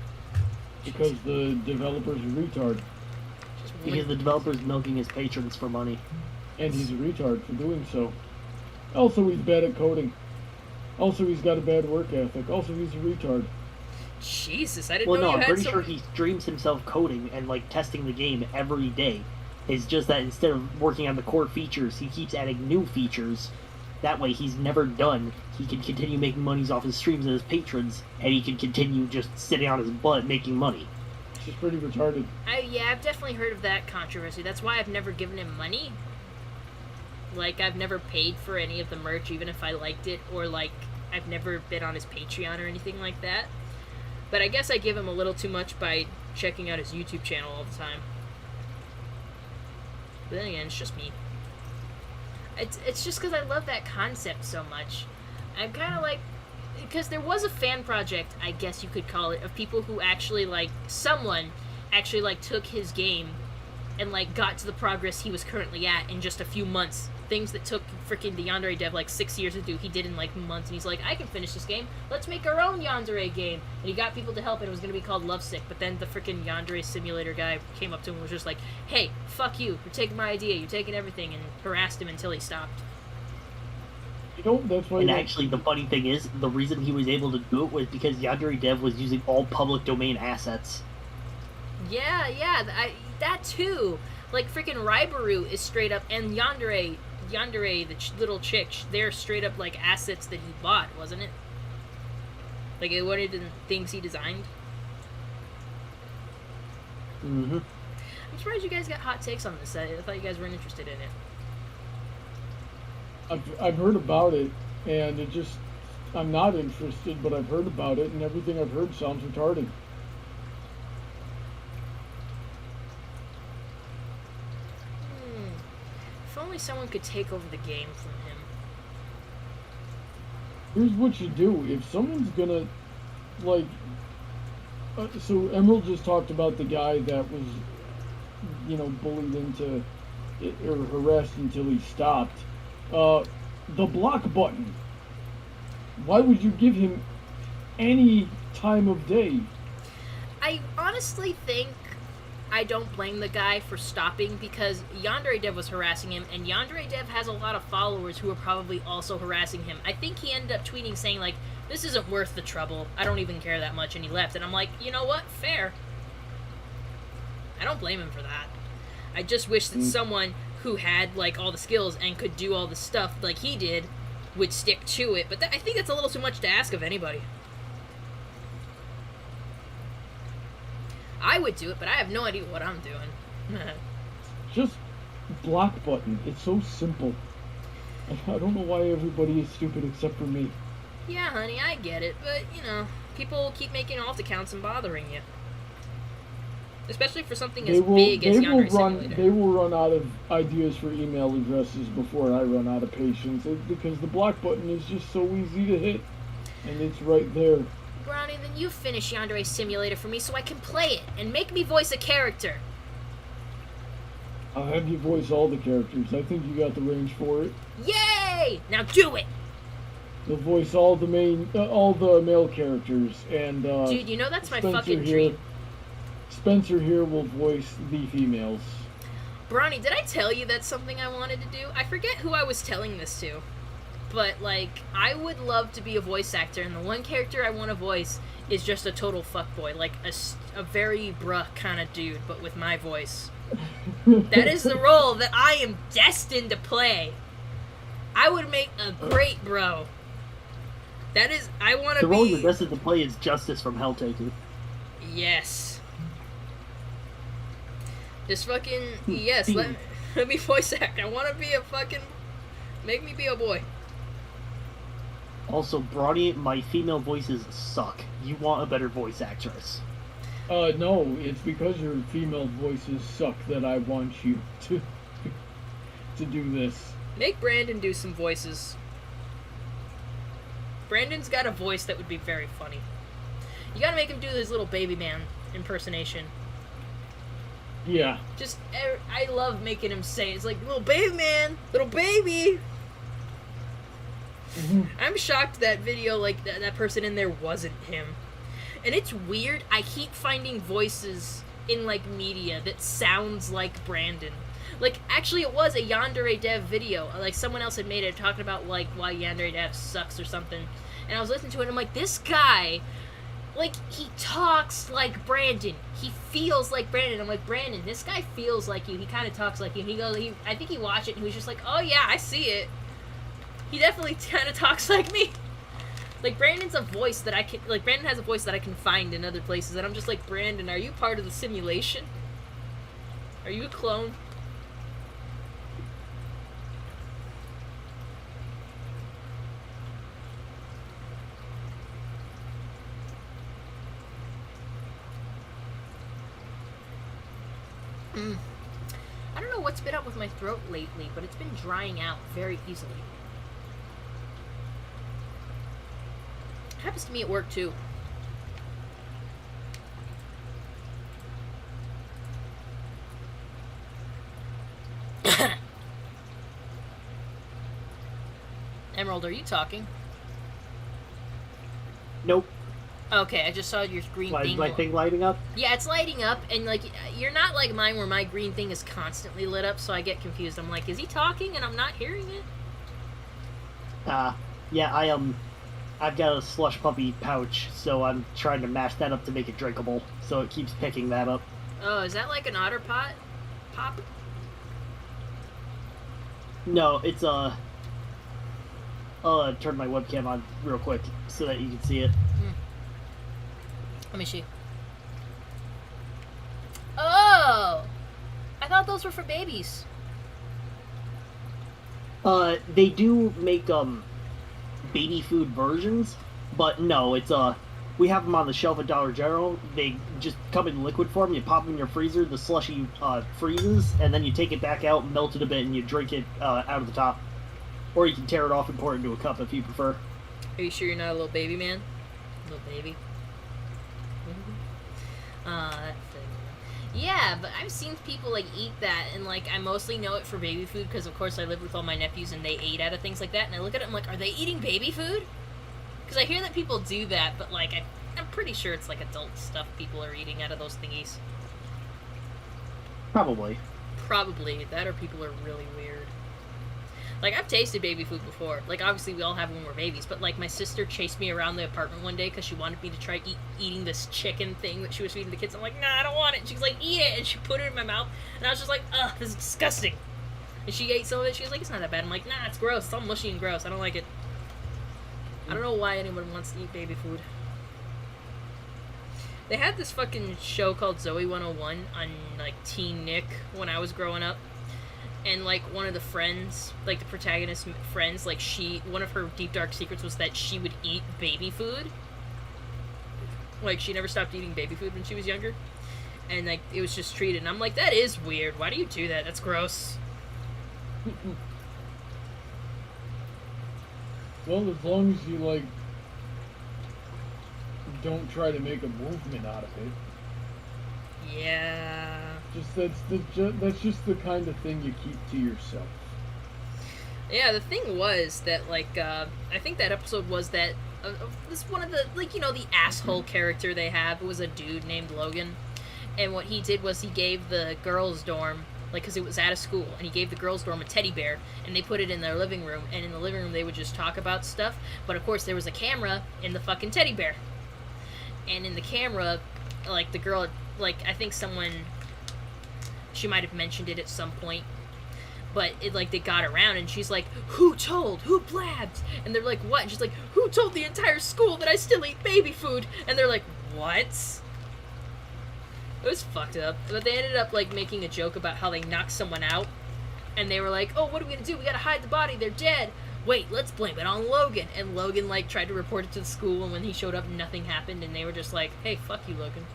Because the developer's a retard. Because the developer's milking his patrons for money. And he's a retard for doing so. Also, he's bad at coding. Also, he's got a bad work ethic. Also, he's a retard. Jesus, I didn't Well, know no, you I'm had pretty so... sure he streams himself coding and, like, testing the game every day. It's just that instead of working on the core features, he keeps adding new features. That way, he's never done. He can continue making monies off his streams and his patrons, and he can continue just sitting on his butt making money. It's pretty retarded. Yeah, I've definitely heard of that controversy. That's why I've never given him money. Like, I've never paid for any of the merch, even if I liked it, or, like, I've never been on his Patreon or anything like that. But I guess I give him a little too much by checking out his YouTube channel all the time. But then again, it's just me. It's just because I love that concept so much. I'm kind of like... Because there was a fan project, I guess you could call it, of people who actually, like... Someone actually, like, took his game and, like, got to the progress he was currently at in just a few months. Things that took freaking the Yandere dev, like, 6 years to do, he did in, like, months. And he's like, I can finish this game. Let's make our own Yandere game. And he got people to help, and it was going to be called Lovesick. But then the freaking Yandere simulator guy came up to him and was just like, hey, fuck you. You're taking my idea. You're taking everything. And harassed him until he stopped. You know, that's why... And actually, the funny thing is, the reason he was able to do it was because Yandere dev was using all public domain assets. Yeah, that too. Like, freaking Raibaru is straight up, and Yandere, the little chick, they're straight up, like, assets that he bought, wasn't it? Like, it one of the things he designed. Mm-hmm. I'm surprised you guys got hot takes on this. I thought you guys weren't interested in it. I've heard about it, and it just... I'm not interested, but I've heard about it, and everything I've heard sounds retarded. If only someone could take over the game from him. Here's what you do. If someone's gonna, like... so Emerald just talked about the guy that was, you know, bullied into... or harassed until he stopped. The block button. Why would you give him any time of day? I honestly think I don't blame the guy for stopping, because Yandere Dev was harassing him, and Yandere Dev has a lot of followers who are probably also harassing him. I think he ended up tweeting saying, like, this isn't worth the trouble. I don't even care that much, and he left. And I'm like, you know what? Fair. I don't blame him for that. I just wish that someone who had, like, all the skills and could do all the stuff like he did would stick to it. But I think that's a little too much to ask of anybody. I would do it, but I have no idea what I'm doing. Just block button. It's so simple. I don't know why everybody is stupid except for me. Yeah, honey, I get it, but, you know, people keep making alt accounts and bothering you. Especially for something as big as Yandere Simulator. They will run out of ideas for email addresses before I run out of patience, because the block button is just so easy to hit, and it's right there. Brownie, then you finish Yandere Simulator for me so I can play it, and make me voice a character. I'll have you voice all the characters. I think you got the range for it. Yay! Now do it! You'll voice all the male characters, and dude, you know that's my Spencer fucking here, dream. Spencer here will voice the females. Brownie, did I tell you that's something I wanted to do? I forget who I was telling this to. But, like, I would love to be a voice actor, and the one character I want to voice is just a total fuckboy. Like, a very bruh kind of dude, but with my voice. That is the role that I am destined to play. I would make a great bro. That is, I want to be... The role you're destined to play is Justice from Helltaker. Yes. Just fucking, yes, let me voice act. I want to be a fucking... Make me be a boy. Also, Bronny, my female voices suck. You want a better voice actress. No, it's because your female voices suck that I want you to do this. Make Brandon do some voices. Brandon's got a voice that would be very funny. You gotta make him do his little baby man impersonation. Yeah. Just, I love making him say, it's like, little baby man, little baby. I'm shocked that video, like, that person in there wasn't him. And it's weird, I keep finding voices in, like, media that sounds like Brandon. Like, actually it was a Yandere Dev video. Like, someone else had made it talking about, like, why Yandere Dev sucks or something. And I was listening to it and I'm like, this guy like, he talks like Brandon. He feels like Brandon. I'm like, Brandon, this guy feels like you. He kind of talks like you. He goes, I think he watched it and he was just like, oh yeah, I see it. He definitely kind of talks like me. Like, Brandon's a voice that I can, like, Brandon has a voice that I can find in other places. And I'm just like, Brandon, are you part of the simulation? Are you a clone? I don't know what's been up with my throat lately, but it's been drying out very easily. It happens to me at work, too. Emerald, are you talking? Nope. Okay, I just saw your green Why thing. is my thing lighting up? Yeah, it's lighting up, and, like, you're not like mine where my green thing is constantly lit up, so I get confused. I'm like, is he talking and I'm not hearing it? Yeah, I've got a slush puppy pouch, so I'm trying to mash that up to make it drinkable, so it keeps picking that up. Oh, is that like an otter pot? Pop? No, it's I'll turn my webcam on real quick so that you can see it. Let me see. Oh! I thought those were for babies. They do make, baby food versions, but no, it's, we have them on the shelf at Dollar General. They just come in liquid form. You pop them in your freezer, the slushy, freezes, and then you take it back out, melt it a bit, and you drink it, out of the top. Or you can tear it off and pour it into a cup if you prefer. Are you sure you're not a little baby man? Little baby? That thing. Yeah, but I've seen people, like, eat that, and, like, I mostly know it for baby food, because, of course, I live with all my nephews, and they ate out of things like that, and I look at it, I'm like, are they eating baby food? Because I hear that people do that, but, like, I'm pretty sure it's, like, adult stuff people are eating out of those thingies. Probably. Probably. That or people are really weird. Like, I've tasted baby food before. Like, obviously, we all have when we're babies. But, like, my sister chased me around the apartment one day because she wanted me to try eating this chicken thing that she was feeding the kids. I'm like, nah, I don't want it. And she's like, eat it. And she put it in my mouth. And I was just like, ugh, this is disgusting. And she ate some of it. She was like, it's not that bad. I'm like, nah, it's gross. It's all mushy and gross. I don't like it. I don't know why anyone wants to eat baby food. They had this fucking show called Zoe 101 on, like, Teen Nick when I was growing up. And, like, one of the friends, like, the protagonist's friends, like, one of her deep dark secrets was that she would eat baby food. Like, she never stopped eating baby food when she was younger. And, like, it was just treated. And I'm like, that is weird. Why do you do that? That's gross. Well, as long as you, like, don't try to make a movement out of it. Yeah. That's just the kind of thing you keep to yourself. Yeah, the thing was that, like, I think that episode was that this one of the, like, you know, the asshole character they have was a dude named Logan. And what he did was he gave the girls' dorm, like, because it was at a school, and he gave the girls' dorm a teddy bear, and they put it in their living room, and in the living room they would just talk about stuff, but of course there was a camera in the fucking teddy bear. And in the camera, like, the girl, like, I think she might have mentioned it at some point, but it, like, they got around, and she's like, who told? Who blabbed? And they're like, what? And she's like, who told the entire school that I still eat baby food? And they're like, what? It was fucked up. But they ended up, like, making a joke about how they knocked someone out, and they were like, oh, what are we gonna do? We gotta hide the body. They're dead. Wait, let's blame it on Logan. And Logan, like, tried to report it to the school, and when he showed up, nothing happened, and they were just like, hey, fuck you, Logan.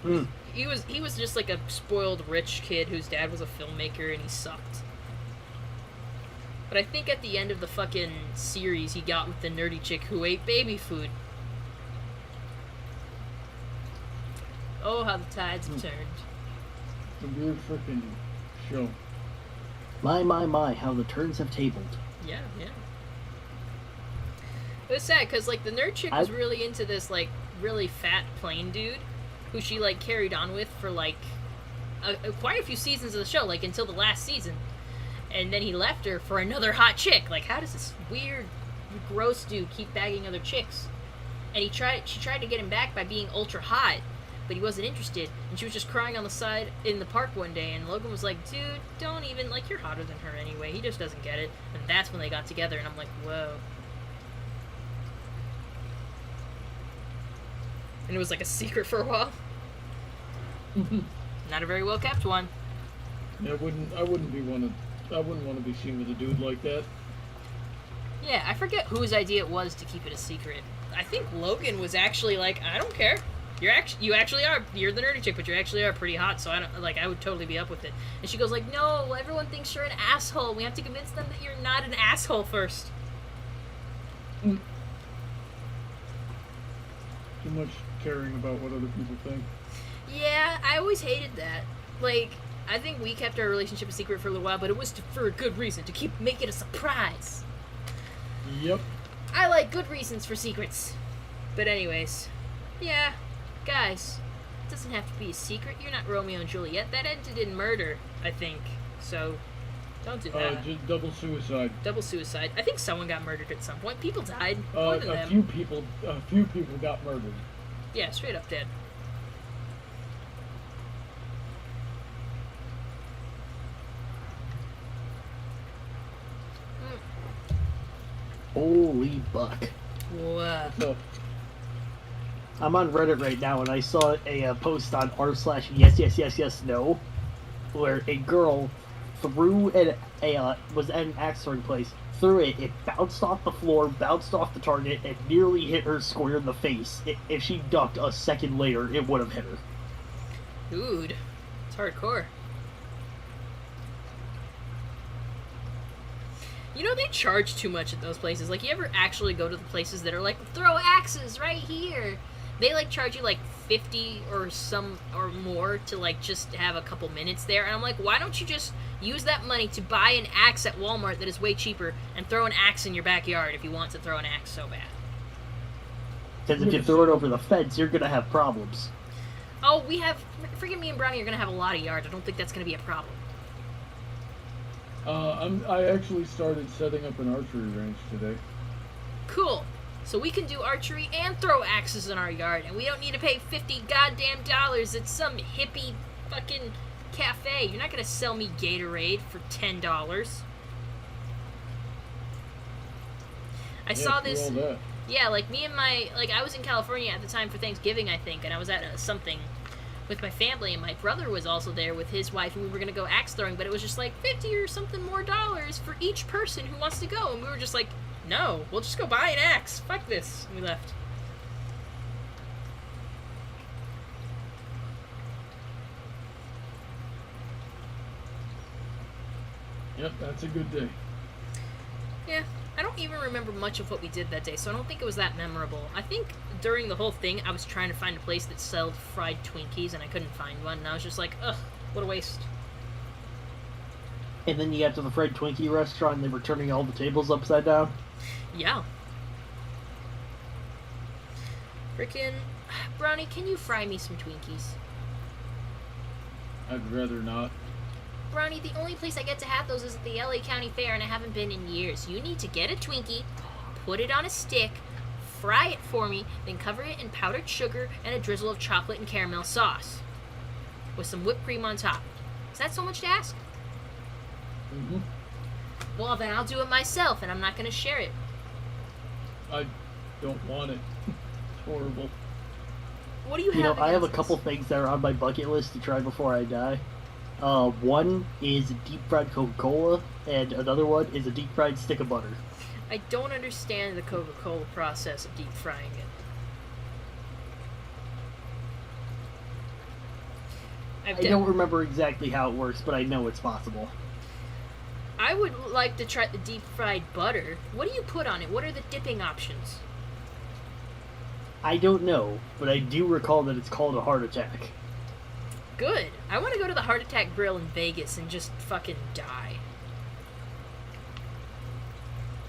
Mm. He was just like a spoiled rich kid whose dad was a filmmaker and he sucked. But I think at the end of the fucking series he got with the nerdy chick who ate baby food. Oh, how the tides have turned. It's a weird freaking show. My, how the turns have tabled. Yeah. It was sad because, like, the nerd chick was really into this, like, really fat plain dude who she, like, carried on with for, like, quite a few seasons of the show, like, until the last season. And then he left her for another hot chick. Like, how does this weird, gross dude keep bagging other chicks? and she tried to get him back by being ultra hot, but he wasn't interested, and she was just crying on the side in the park one day, and Logan was like, dude, don't even, like, you're hotter than her anyway, he just doesn't get it. And that's when they got together, and I'm like, whoa. And it was like a secret for a while. Not a very well kept one. I wouldn't want to be seen with a dude like that. Yeah, I forget whose idea it was to keep it a secret. I think Logan was actually like, I don't care. You're the nerdy chick, but you actually are pretty hot, so I would totally be up with it. And she goes like, no, everyone thinks you're an asshole. We have to convince them that you're not an asshole first. Too much caring about what other people think. Yeah, I always hated that. Like, I think we kept our relationship a secret for a little while, but it was for a good reason, to make it a surprise. Yep. I like good reasons for secrets. But anyways, yeah, guys, it doesn't have to be a secret. You're not Romeo and Juliet. That ended in murder, I think. So, don't do that. Just double suicide. Double suicide. I think someone got murdered at some point. People died. More than a them. few people got murdered. Yeah, straight up dead. Holy buck. Whoa. I'm on Reddit right now, and I saw a post on r/yes, where a girl threw was at an axe throwing place, threw it bounced off the floor, bounced off the target, and nearly hit her square in the face. If she ducked a second later, it would have hit her. Dude, it's hardcore. You know, they charge too much at those places. Like, you ever actually go to the places that are like, throw axes right here? They, like, charge you, like, 50 or more to, like, just have a couple minutes there. And I'm like, why don't you just use that money to buy an axe at Walmart that is way cheaper and throw an axe in your backyard if you want to throw an axe so bad? Because if you throw it over the fence, you're going to have problems. Oh, freaking me and Brownie are going to have a lot of yards. I don't think that's going to be a problem. I actually started setting up an archery range today. Cool. So we can do archery and throw axes in our yard, and we don't need to pay $50 goddamn at some hippie fucking cafe. You're not gonna sell me Gatorade for $10. I saw this. Yeah, like me and I was in California at the time for Thanksgiving, I think, and I was at something with my family, and my brother was also there with his wife, and we were gonna go axe throwing, but it was just like $50 or something more for each person who wants to go, and we were just like, no, we'll just go buy an axe. Fuck this. And we left. Yep, that's a good day. Yeah, I don't even remember much of what we did that day, so I don't think it was that memorable. I think during the whole thing, I was trying to find a place that sold fried Twinkies, and I couldn't find one, and I was just like, ugh, what a waste. And then you got to the fried Twinkie restaurant, and they were turning all the tables upside down. Yeah. Frickin' Brownie, can you fry me some Twinkies? I'd rather not. Brownie, the only place I get to have those is at the LA County Fair, and I haven't been in years. You need to get a Twinkie, put it on a stick, fry it for me, then cover it in powdered sugar and a drizzle of chocolate and caramel sauce. With some whipped cream on top. Is that so much to ask? Mm-hmm. Well, then I'll do it myself, and I'm not going to share it. I don't want it. It's horrible. What do you have? You know, I have a against couple this? things that are on my bucket list to try before I die. One is deep fried Coca-Cola, and another one is a deep fried stick of butter. I don't understand the Coca-Cola process of deep frying it. I don't remember exactly how it works, but I know it's possible. I would like to try the deep fried butter. What do you put on it? What are the dipping options? I don't know, but I do recall that it's called a heart attack. Good. I want to go to the Heart Attack Grill in Vegas and just fucking die.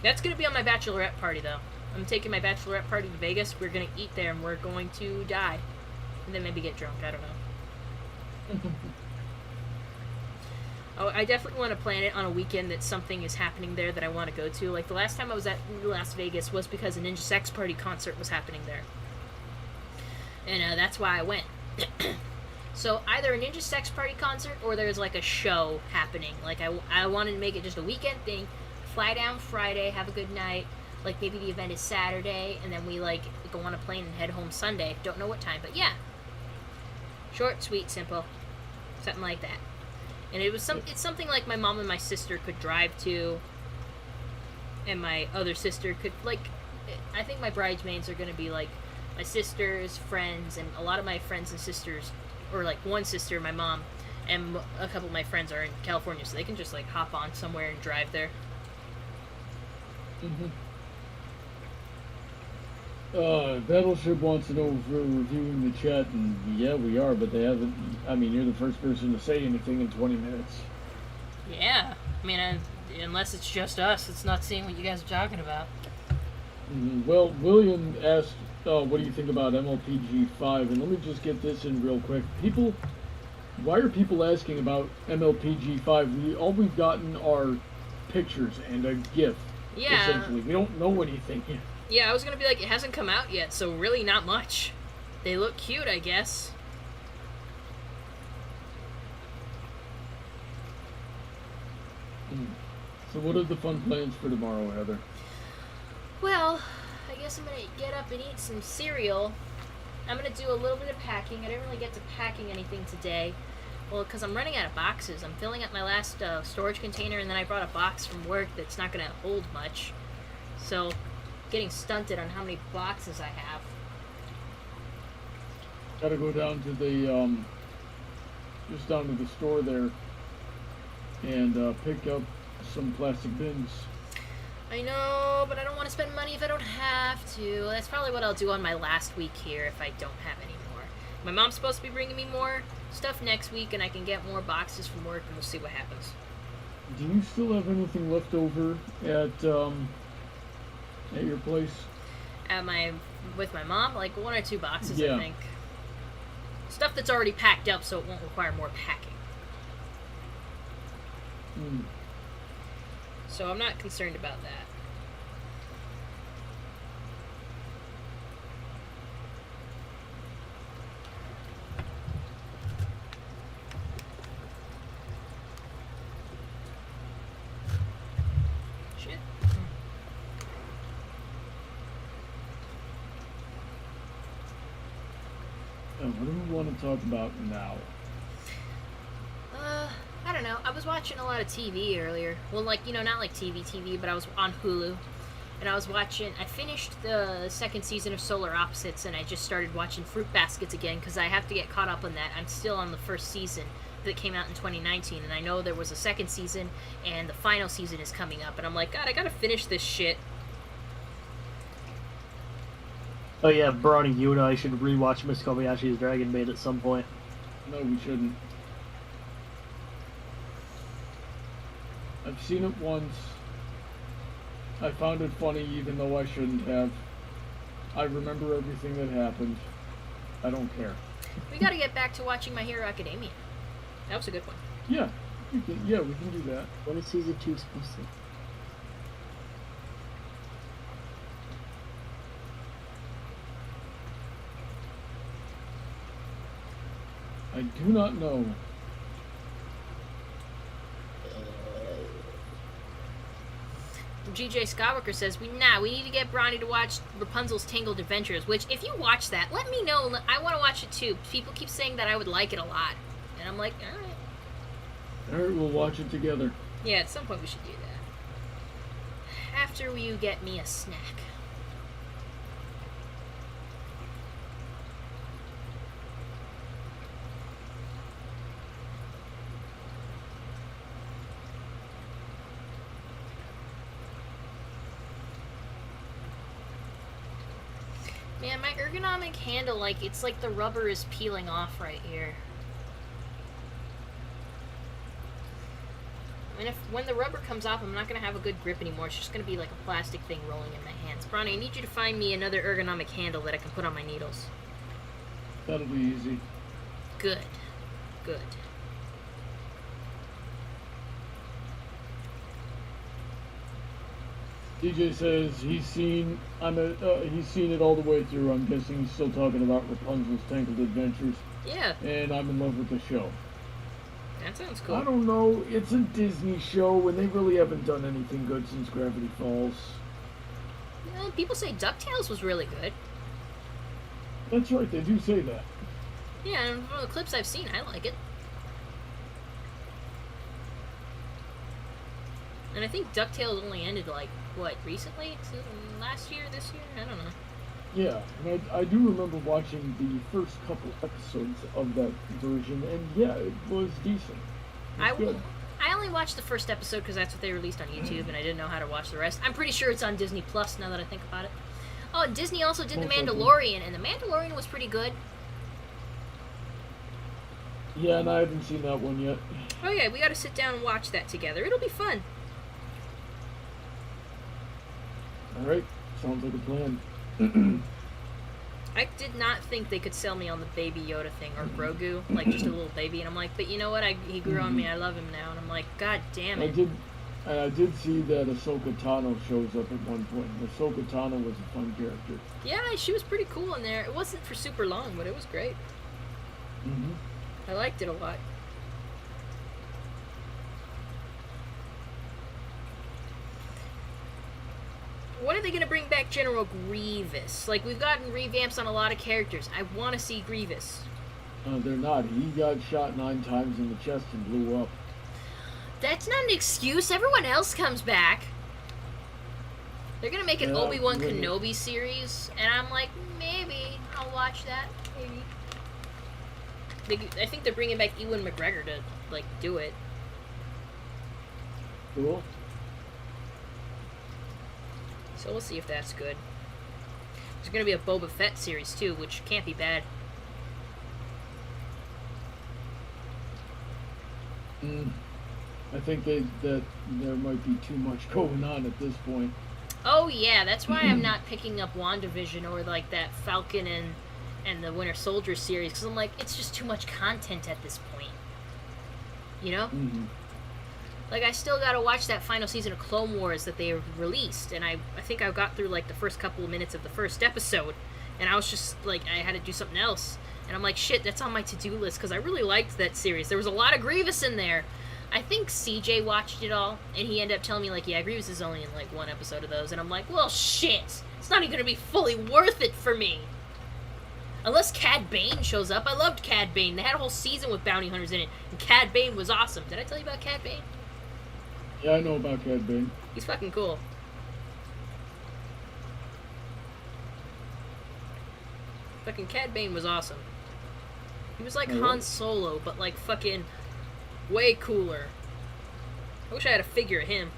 That's going to be on my bachelorette party, though. I'm taking my bachelorette party to Vegas. We're going to eat there, and we're going to die. And then maybe get drunk. I don't know. Oh, I definitely want to plan it on a weekend that something is happening there that I want to go to. Like the last time I was at Las Vegas was because a Ninja Sex Party concert was happening there, and that's why I went. So either a Ninja Sex Party concert or there's like a show happening. Like I wanted to make it just a weekend thing. Fly down Friday, have a good night. Like maybe the event is Saturday, and then we like go on a plane and head home Sunday. Don't know what time, but yeah. Short, sweet, simple, something like that. And it was it's something like my mom and my sister could drive to, and my other sister could like. I think my bridesmaids are gonna be like my sister's friends, and a lot of my friends and sisters, or like one sister, my mom, and a couple of my friends are in California, so they can just like hop on somewhere and drive there. Battleship wants to know if we're reviewing the chat, and yeah, we are, but they haven't. I mean, you're the first person to say anything in 20 minutes. Yeah, I mean, unless it's just us, it's not seeing what you guys are talking about. Well, William asked, what do you think about MLPG 5? And let me just get this in real quick. Why are people asking about MLPG 5? All we've gotten are pictures and a GIF, essentially. We don't know anything yet. Yeah, I was gonna be like, it hasn't come out yet, so really not much. They look cute, I guess. So what are the fun plans for tomorrow, Heather? Well, I guess I'm gonna get up and eat some cereal. I'm gonna do a little bit of packing. I didn't really get to packing anything today. Well, because I'm running out of boxes. I'm filling up my last storage container, and then I brought a box from work that's not gonna hold much. So, getting stunted on how many boxes I have. Gotta go down to the, just down to the store there and pick up some plastic bins. I know, but I don't want to spend money if I don't have to. That's probably what I'll do on my last week here if I don't have any more. My mom's supposed to be bringing me more stuff next week, and I can get more boxes from work, and we'll see what happens. Do you still have anything left over at your place? With my mom, like 1 or 2 boxes, yeah. I think. Stuff that's already packed up, so it won't require more packing. So I'm not concerned about that. Shit. What do we want to talk about now? I don't know. I was watching a lot of TV earlier. Well, like, not like TV, but I was on Hulu. And I finished the second season of Solar Opposites, and I just started watching Fruit Baskets again, because I have to get caught up on that. I'm still on the first season that came out in 2019, and I know there was a second season, and the final season is coming up, and I'm like, God, I gotta finish this shit. Oh yeah, Bronny, you and I should rewatch Miss Kobayashi's Dragon Maid at some point. No, we shouldn't. I've seen it once. I found it funny even though I shouldn't have. I remember everything that happened. I don't care. We gotta get back to watching My Hero Academia. That was a good one. Yeah, we can do that. When is season 2 supposed to? I do not know. GJ Skywalker says, we need to get Bronny to watch Rapunzel's Tangled Adventures, which, if you watch that, let me know. I want to watch it too. People keep saying that I would like it a lot. And I'm like, alright. Alright, we'll watch it together. Yeah, at some point we should do that. After you get me a snack. Man, my ergonomic handle, it's like the rubber is peeling off right here. I mean, when the rubber comes off, I'm not going to have a good grip anymore. It's just going to be like a plastic thing rolling in my hands. Bronny, I need you to find me another ergonomic handle that I can put on my needles. That'll be easy. Good. Good. DJ says he's seen he's seen it all the way through. I'm guessing he's still talking about Rapunzel's Tangled Adventures. Yeah, And I'm in love with the show. that sounds cool. I don't know. It's a Disney show, and they really haven't done anything good since Gravity Falls. People say DuckTales was really good. That's right. They do say that. Yeah, and from the clips I've seen, I like it. And I think DuckTales only ended, like, what, recently? Last year, this year? I don't know. Yeah, and I do remember watching the first couple episodes of that version, and yeah, it was decent. I only watched the first episode because that's what they released on YouTube, and I didn't know how to watch the rest. I'm pretty sure it's on Disney Plus now that I think about it. Oh, and Disney also did The Mandalorian, and The Mandalorian was pretty good. Yeah, and I haven't seen that one yet. Oh yeah, we gotta sit down and watch that together. It'll be fun. Alright, sounds like a plan. I did not think they could sell me on the Baby Yoda thing, or Grogu, like just a little baby, and I'm like, but you know what, he grew on me, I love him now, and I'm like, god damn it. I did see that Ahsoka Tano shows up at one point. Ahsoka Tano was a fun character. Yeah, she was pretty cool in there. It wasn't for super long, but it was great. Mm-hmm. I liked it a lot. When are they going to bring back General Grievous? Like, we've gotten revamps on a lot of characters. I want to see Grievous. They're not. He got shot 9 times in the chest and blew up. That's not an excuse. Everyone else comes back. They're going to make an Obi-Wan Kenobi series, and I'm like, maybe I'll watch that. Maybe. I think they're bringing back Ewan McGregor to, like, do it. Cool. So we'll see if that's good. There's going to be a Boba Fett series, too, which can't be bad. I think that there might be too much going on at this point. Oh, yeah, that's why I'm not picking up WandaVision or, like, that Falcon and the Winter Soldier series, because I'm like, it's just too much content at this point. You know? Mm-hmm. Like, I still gotta watch that final season of Clone Wars that they released, and I think I got through, like, the first couple of minutes of the first episode, and I was just, like, I had to do something else. And I'm like, shit, that's on my to-do list, because I really liked that series. There was a lot of Grievous in there. I think CJ watched it all, and he ended up telling me, like, yeah, Grievous is only in, like, 1 episode of those, and I'm like, well, shit! It's not even gonna be fully worth it for me! Unless Cad Bane shows up. I loved Cad Bane. They had a whole season with bounty hunters in it, and Cad Bane was awesome. Did I tell you about Cad Bane? Yeah, I know about Cad Bane. He's fucking cool. Fucking Cad Bane was awesome. He was like Han Solo, but like fucking way cooler. I wish I had a figure of him.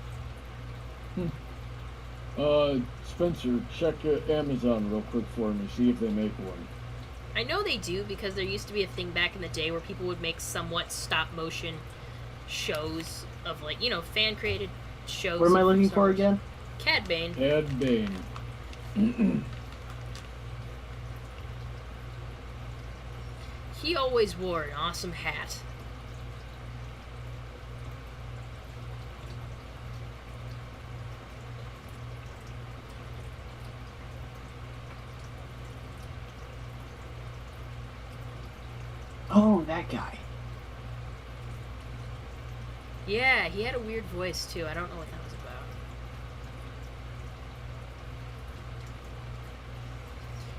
Spencer, check Amazon real quick for me, see if they make one. I know they do, because there used to be a thing back in the day where people would make somewhat stop motion shows of, like, you know, fan created shows. What am I looking for again? Cad Bane. Cad Bane. He always wore an awesome hat. Oh, that guy. Yeah, he had a weird voice too. I don't know what that was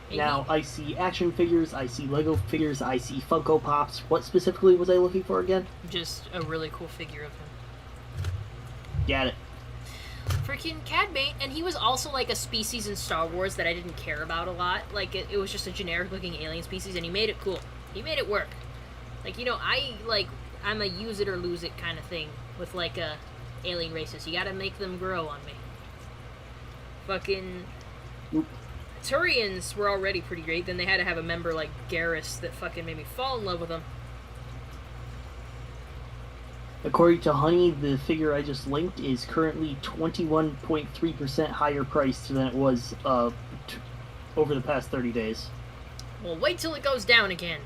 about. Now, I see action figures, I see Lego figures, I see Funko Pops. What specifically was I looking for again? Just a really cool figure of him. Got it. Freaking Cad Bane, and he was also like a species in Star Wars that I didn't care about a lot. Like, it was just a generic looking alien species, and he made it cool. He made it work. Like, you know, I'm a use it or lose it kind of thing with, like, alien races. You gotta make them grow on me. Fucking Turians were already pretty great. Then they had to have a member like Garrus that fucking made me fall in love with them. According to Honey, the figure I just linked is currently 21.3% higher priced than it was over the past 30 days. Well, wait till it goes down again.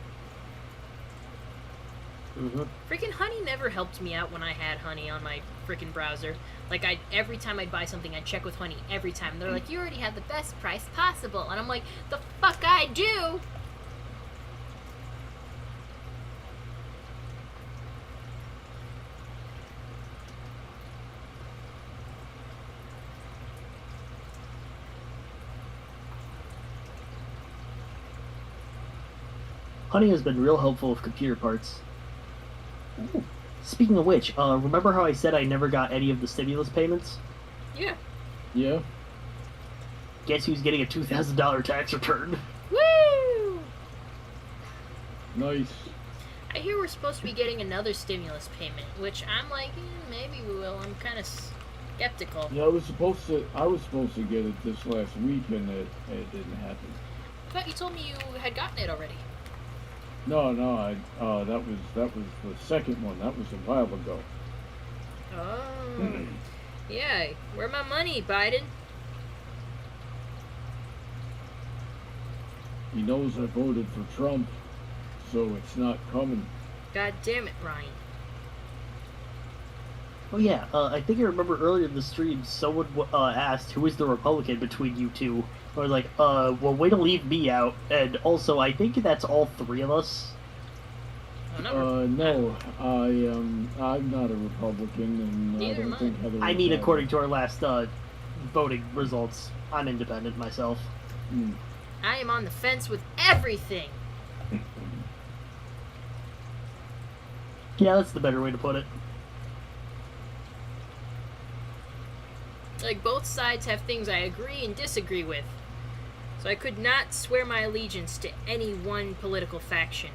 Mm-hmm. Freaking Honey never helped me out when I had Honey on my freaking browser. Like, every time I'd buy something, I'd check with Honey every time. They're like, you already have the best price possible. And I'm like, the fuck I do! Honey has been real helpful with computer parts. Ooh. Speaking of which, remember how I said I never got any of the stimulus payments? Yeah. Yeah. Guess who's getting a $2,000 tax return? Woo! Nice. I hear we're supposed to be getting another stimulus payment, which I'm like, maybe we will. I'm kind of skeptical. Yeah, I was supposed to get it this last week, and it didn't happen. But you told me you had gotten it already. No, that was the second one. That was a while ago. Oh. Yeah. Where my money, Biden? He knows I voted for Trump, so it's not coming. God damn it, Ryan. Oh yeah, I think I remember earlier in the stream someone asked who is the Republican between you two. I was like, well, way to leave me out. And also, I think that's all three of us. No, I'm not a Republican, and Neither I am don't I. think Heather. I mean, is according to our last voting results, I'm independent myself. either. I am on the fence with everything. Yeah, that's the better way to put it. Like, both sides have things I agree and disagree with. So I could not swear my allegiance to any one political faction.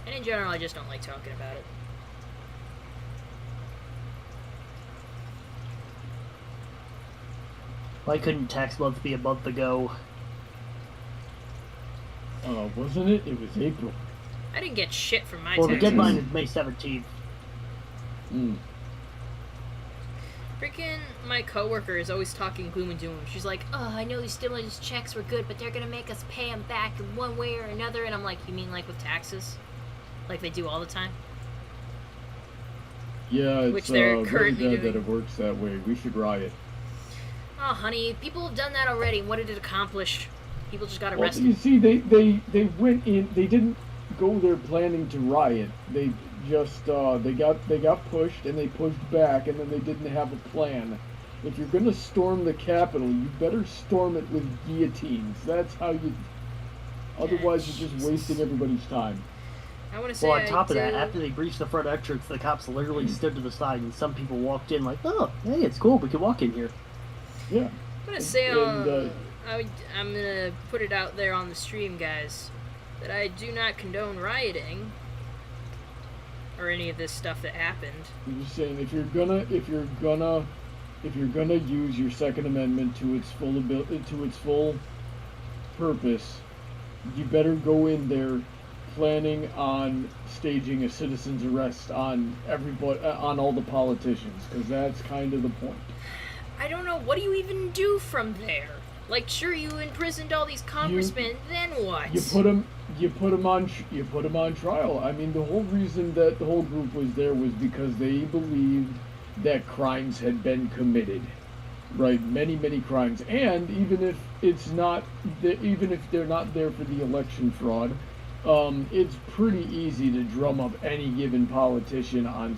And in general, I just don't like talking about it. Why couldn't tax month be a month ago? Wasn't it? It was April. I didn't get shit from my Well, the taxes. deadline is May 17th. Freaking my coworker is always talking gloom and doom. She's like, oh, I know these stimulus checks were good, but they're going to make us pay them back in one way or another. And I'm like, you mean like with taxes? Like they do all the time? Yeah, it's Which they're really currently bad doing. that it works that way. We should riot. Oh, honey, people have done that already. What did it accomplish? People just got Well, arrested. you see, they went in. They didn't go there planning to riot. They just they got pushed and they pushed back, and then they didn't have a plan. If you're gonna storm the Capitol, you better storm it with guillotines. That's how you. Otherwise, you're just wasting everybody's time. I want to say Well, on top of that, do- after they breached the front entrance, the cops literally stood to the side, and some people walked in like, oh, hey, it's cool, we can walk in here. Yeah. I'm gonna say, And, I'm gonna put it out there on the stream, guys, that I do not condone rioting or any of this stuff that happened. I'm just saying, if you're gonna use your Second Amendment to its full purpose, you better go in there planning on staging a citizen's arrest on everybody, on all the politicians, because that's kind of the point. I don't know. What do you even do from there? Like, sure, you imprisoned all these congressmen. Then what? You put them on trial. I mean, the whole reason that the whole group was there was because they believed that crimes had been committed, right? Many crimes, and even if they're not there for the election fraud, it's pretty easy to drum up any given politician on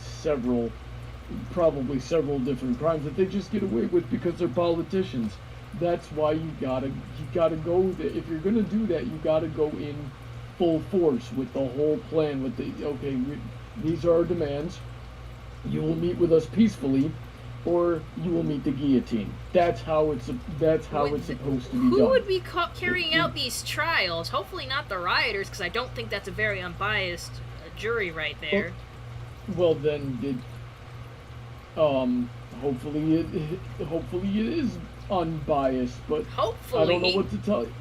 probably several different crimes that they just get away with because they're politicians. That's why you gotta go there. If you're gonna do that, you gotta go in full force with the whole plan. These are our demands. You will meet with us peacefully, or you will meet the guillotine. That's how it's supposed to be done. Who would be carrying out these trials? Hopefully not the rioters, because I don't think that's a very unbiased jury right there. Well, then, hopefully it is unbiased, but Hopefully. I don't know what to tell you.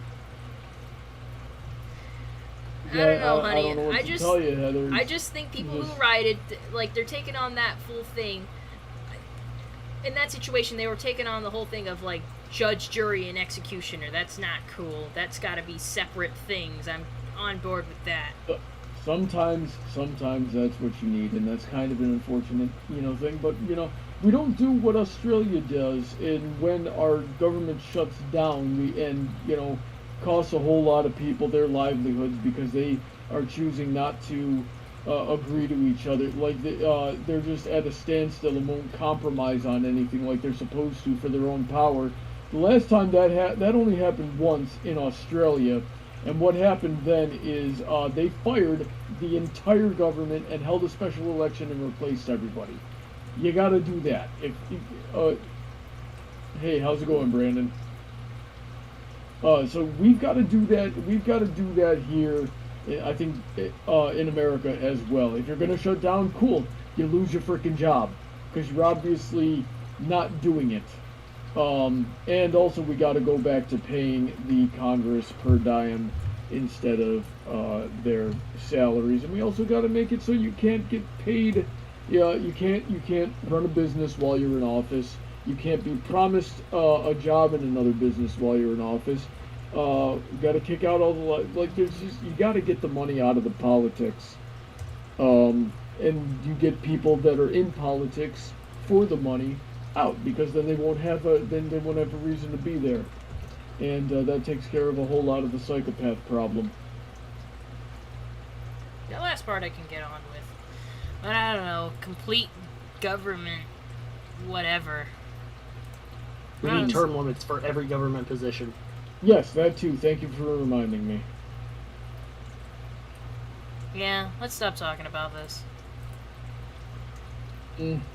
I don't know, honey. I don't know what to tell you, Heather. I just think people who rioted, like, they're taking on that full thing. In that situation, they were taking on the whole thing of, like, judge, jury, and executioner. That's not cool. That's got to be separate things. I'm on board with that. Sometimes that's what you need, and that's kind of an unfortunate, thing. But we don't do what Australia does, and when our government shuts down, and costs a whole lot of people their livelihoods because they are choosing not to agree to each other. Like they're just at a standstill and won't compromise on anything like they're supposed to for their own power. The last time that only happened once in Australia, and what happened then is they fired the entire government and held a special election and replaced everybody. You got to do that. Hey, how's it going, Brandon? So we've got to do that. We've got to do that here. I think in America as well. If you're gonna shut down, cool. You lose your freaking job because you're obviously not doing it. And also we got to go back to paying the Congress per diem instead of their salaries, and we also got to make it so you can't get paid. Yeah, you can't run a business while you're in office. You can't be promised a job in another business while you're in office. Got to kick out all the there's just, you got to get the money out of the politics, and you get people that are in politics for the money out, because then they won't have a reason to be there, and that takes care of a whole lot of the psychopath problem. The last part I can get on with, but I don't know, complete government, whatever. We need term limits for every government position. Yes, that too. Thank you for reminding me. Yeah, let's stop talking about this.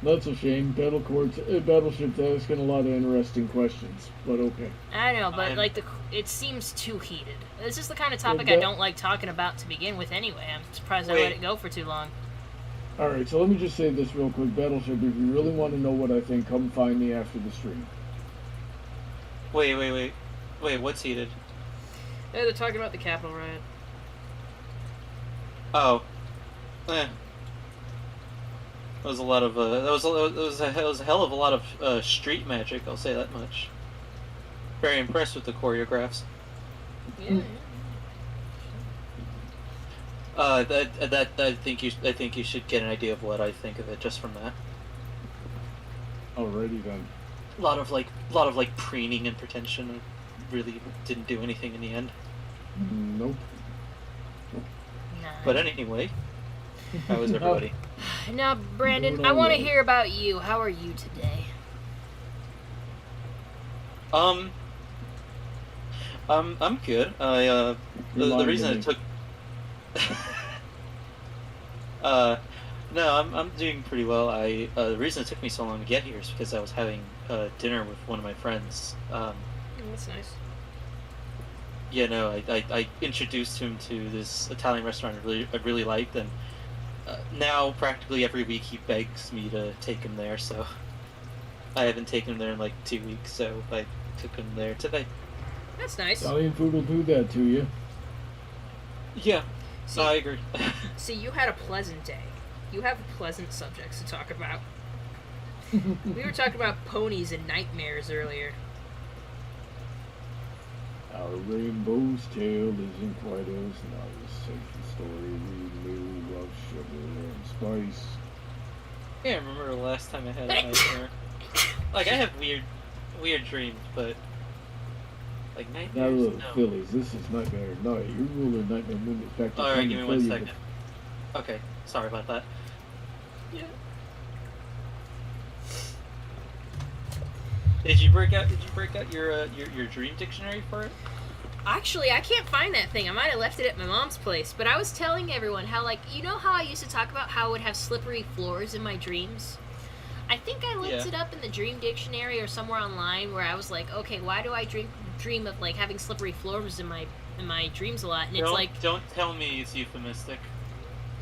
That's a shame. Battleship's asking a lot of interesting questions, but okay. I know, but it seems too heated. This is the kind of topic I don't like talking about to begin with anyway. I'm surprised I let it go for too long. Alright, so let me just say this real quick. Battleship, if you really want to know what I think, come find me after the stream. Wait, what's heated? Yeah, they're talking about the Capitol riot. Oh. That was a lot of that was a hell of a lot of street magic, I'll say that much. Very impressed with the choreographs. Yeah. I think you should get an idea of what I think of it just from that. Alrighty then. A lot of preening and pretension. Really didn't do anything in the end. Nope. Nice. But anyway, how was everybody? Now, Brandon, I want to hear about you. How are you today? I'm good. The reason it took no, I'm doing pretty well. The reason it took me so long to get here is because I was having dinner with one of my friends. That's nice. Yeah, no, I introduced him to this Italian restaurant I really liked, and now practically every week he begs me to take him there, so I haven't taken him there in like 2 weeks, so I took him there today. That's nice. Italian food will do that to you. Yeah, see, I agree. See, you had a pleasant day. You have pleasant subjects to talk about. We were talking about ponies and nightmares earlier. Our rainbow's tale isn't quite as nice as the story we knew of sugar and spice. I can't remember the last time I had a nightmare. Like, I have weird dreams, but like Now nightmares. look, No. Phillies, this is Nightmare Night. You're ruling Nightmare Moon. In fact, All right, give me 1 second. Okay, sorry about that. Yeah. Did you break out your dream dictionary for it? Actually, I can't find that thing. I might have left it at my mom's place. But I was telling everyone how, you know how I used to talk about how I would have slippery floors in my dreams? I think I looked it up in the dream dictionary or somewhere online where I was like, okay, why do I dream of, having slippery floors in my dreams a lot? And Don't tell me it's euphemistic.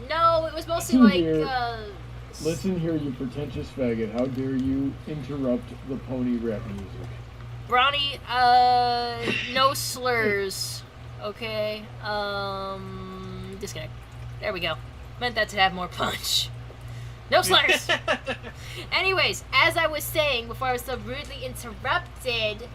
No, it was mostly Listen here, you pretentious faggot. How dare you interrupt the pony rap music? Bronny, no slurs. Okay. Disconnect. There we go. Meant that to have more punch. No slurs! Anyways, as I was saying before I was so rudely interrupted,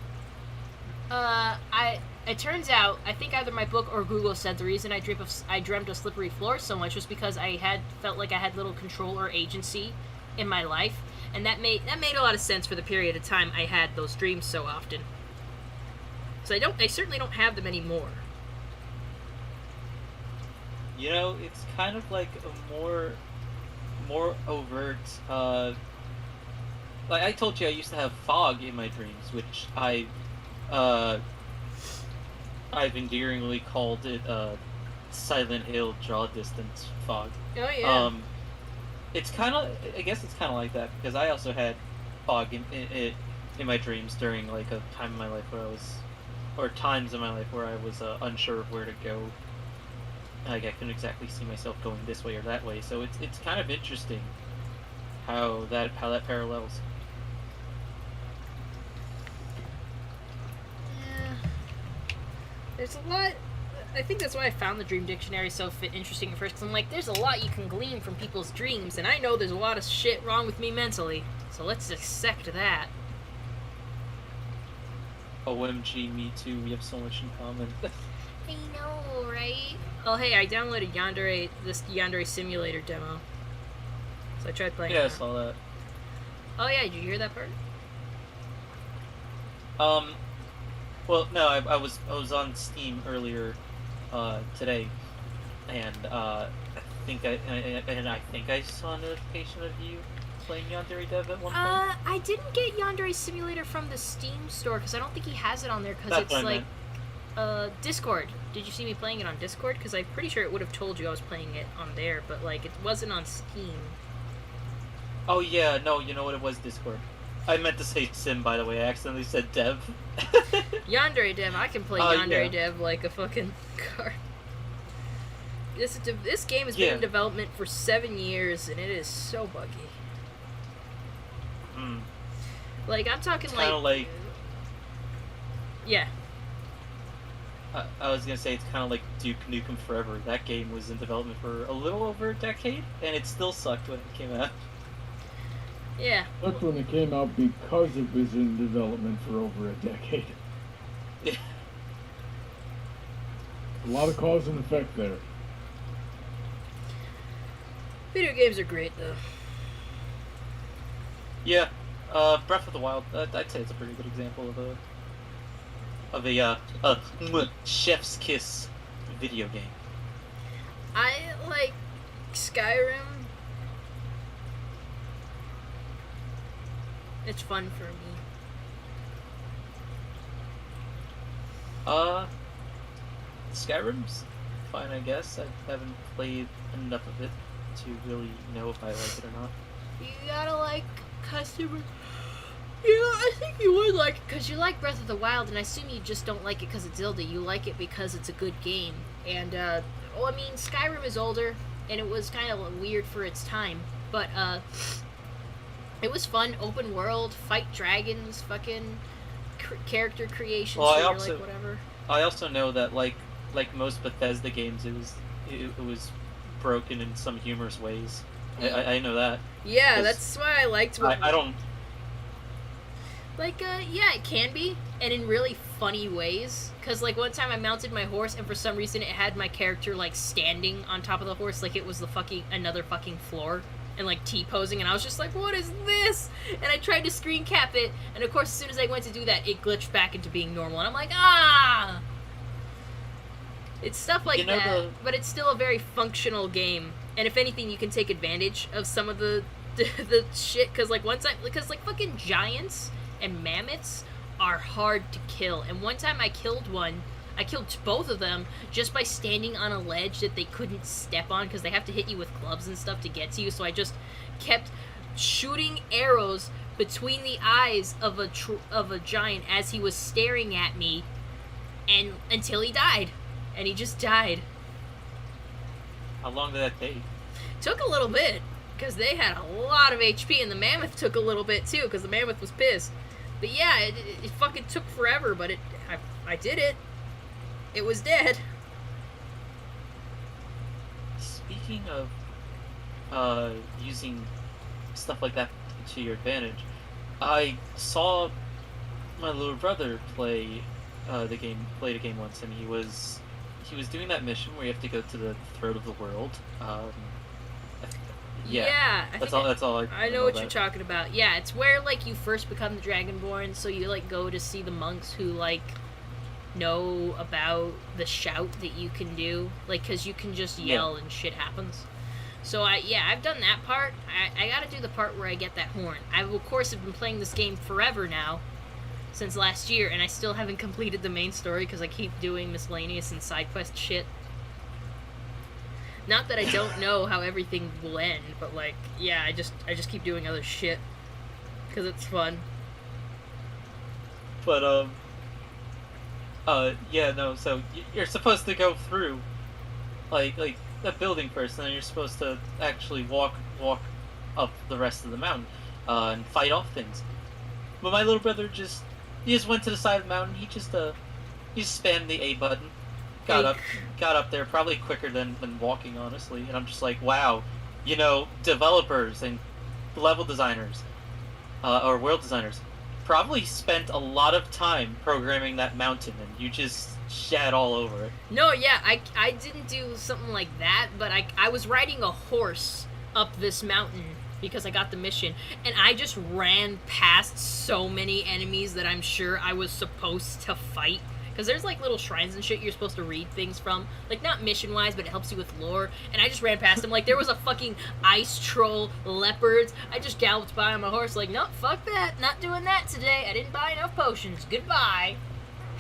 it turns out, I think either my book or Google said the reason I dreamt of slippery floors so much was because I felt like I had little control or agency in my life, and that made a lot of sense for the period of time I had those dreams so often. So I certainly don't have them anymore. You know, it's kind of like a more overt. Like I told you, I used to have fog in my dreams, which I've endearingly called it Silent Hill draw distance fog. Oh yeah. It's kind of, I guess it's kind of like that because I also had fog in my dreams during like a time in my life where I was, or times in my life where I was unsure of where to go. Like I couldn't exactly see myself going this way or that way. So it's kind of interesting how that parallels. There's a lot. I think that's why I found the Dream Dictionary so interesting at first, because I'm like, there's a lot you can glean from people's dreams, and I know there's a lot of shit wrong with me mentally, so let's dissect that. OMG, me too, we have so much in common. I know, right? Oh, hey, I downloaded this Yandere Simulator demo, so I tried playing Yeah, I that. saw that. Oh yeah, did you hear that part? Well, no, I was on Steam earlier today, and I think I saw a notification of you playing Yandere Dev at one point. I didn't get Yandere Simulator from the Steam store, because I don't think he has it on there, because That's it's what I like, Discord. Did you see me playing it on Discord? Because I'm pretty sure it would have told you I was playing it on there, but, like, it wasn't on Steam. Oh yeah, no, you know what, it was Discord. I meant to say Sim, by the way. I accidentally said Dev. Yandere Dev, I can play Oh, Yandere yeah. Dev like a fucking card. This game has been in development for 7 years, and it is so buggy. Mm. Like, I'm talking It's kind of like yeah. I was gonna say it's kind of like Duke Nukem Forever. That game was in development for a little over a decade, and it still sucked when it came out. Yeah. That's when it came out because it was in development for over a decade. Yeah. A lot of cause and effect there. Video games are great, though. Yeah, Breath of the Wild. I'd say it's a pretty good example of a chef's kiss video game. I like Skyrim. It's fun for me. Skyrim's fine, I guess. I haven't played enough of it to really know if I like it or not. You gotta like customer. Yeah, I think you would like it because you like Breath of the Wild, and I assume you just don't like it because it's Zelda. You like it because it's a good game. And, well, I mean, Skyrim is older, and it was kind of weird for its time. But, it was fun, open world, fight dragons, fucking character creation, Well, so you're like, whatever. I also know that like most Bethesda games, it was broken in some humorous ways. I know that. Yeah, that's why I liked what... I don't... Like, yeah, it can be, and in really funny ways. Because, like, one time I mounted my horse, and for some reason it had my character, like, standing on top of the horse like it was another fucking floor, and, like, T-posing, and I was just like, what is this? And I tried to screen cap it, and of course, as soon as I went to do that, it glitched back into being normal, and I'm like, ah! It's stuff like that, but it's still a very functional game, and if anything, you can take advantage of some of the shit, because, like, fucking giants and mammoths are hard to kill. And one time I killed both of them just by standing on a ledge that they couldn't step on because they have to hit you with gloves and stuff to get to you. So I just kept shooting arrows between the eyes of a giant as he was staring at me, and until he died. And he just died. How long did that take? Took a little bit because they had a lot of HP, and the mammoth took a little bit too because the mammoth was pissed. But yeah, it fucking took forever, but I did it. It was dead. Speaking of using stuff like that to your advantage, I saw my little brother play the game, played a game once, and he was doing that mission where you have to go to the throat of the world. Yeah, I that's think all. That's all. I know what you're talking about. Yeah, it's where like you first become the Dragonborn, so you like go to see the monks who like know about the shout that you can do, like because you can just yell and shit happens. So I've done that part. I gotta do the part where I get that horn. I of course have been playing this game forever now, since last year, and I still haven't completed the main story because I keep doing miscellaneous and side quest shit. Not that I don't know how everything will end, but like, yeah, I just keep doing other shit because it's fun. But yeah, no. So you're supposed to go through, like a building first, and then you're supposed to actually walk up the rest of the mountain, and fight off things. But my little brother just went to the side of the mountain. He just spammed the A button. Got up there probably quicker than walking, honestly. And I'm just like, wow, developers and level designers, or world designers, probably spent a lot of time programming that mountain, and you just shat all over it. No, yeah, I didn't do something like that, but I was riding a horse up this mountain because I got the mission, and I just ran past so many enemies that I'm sure I was supposed to fight. Because there's like little shrines and shit you're supposed to read things from. Like, not mission-wise, but it helps you with lore. And I just ran past them. Like, there was a fucking ice troll, leopards. I just galloped by on my horse like, nope, fuck that. Not doing that today. I didn't buy enough potions. Goodbye.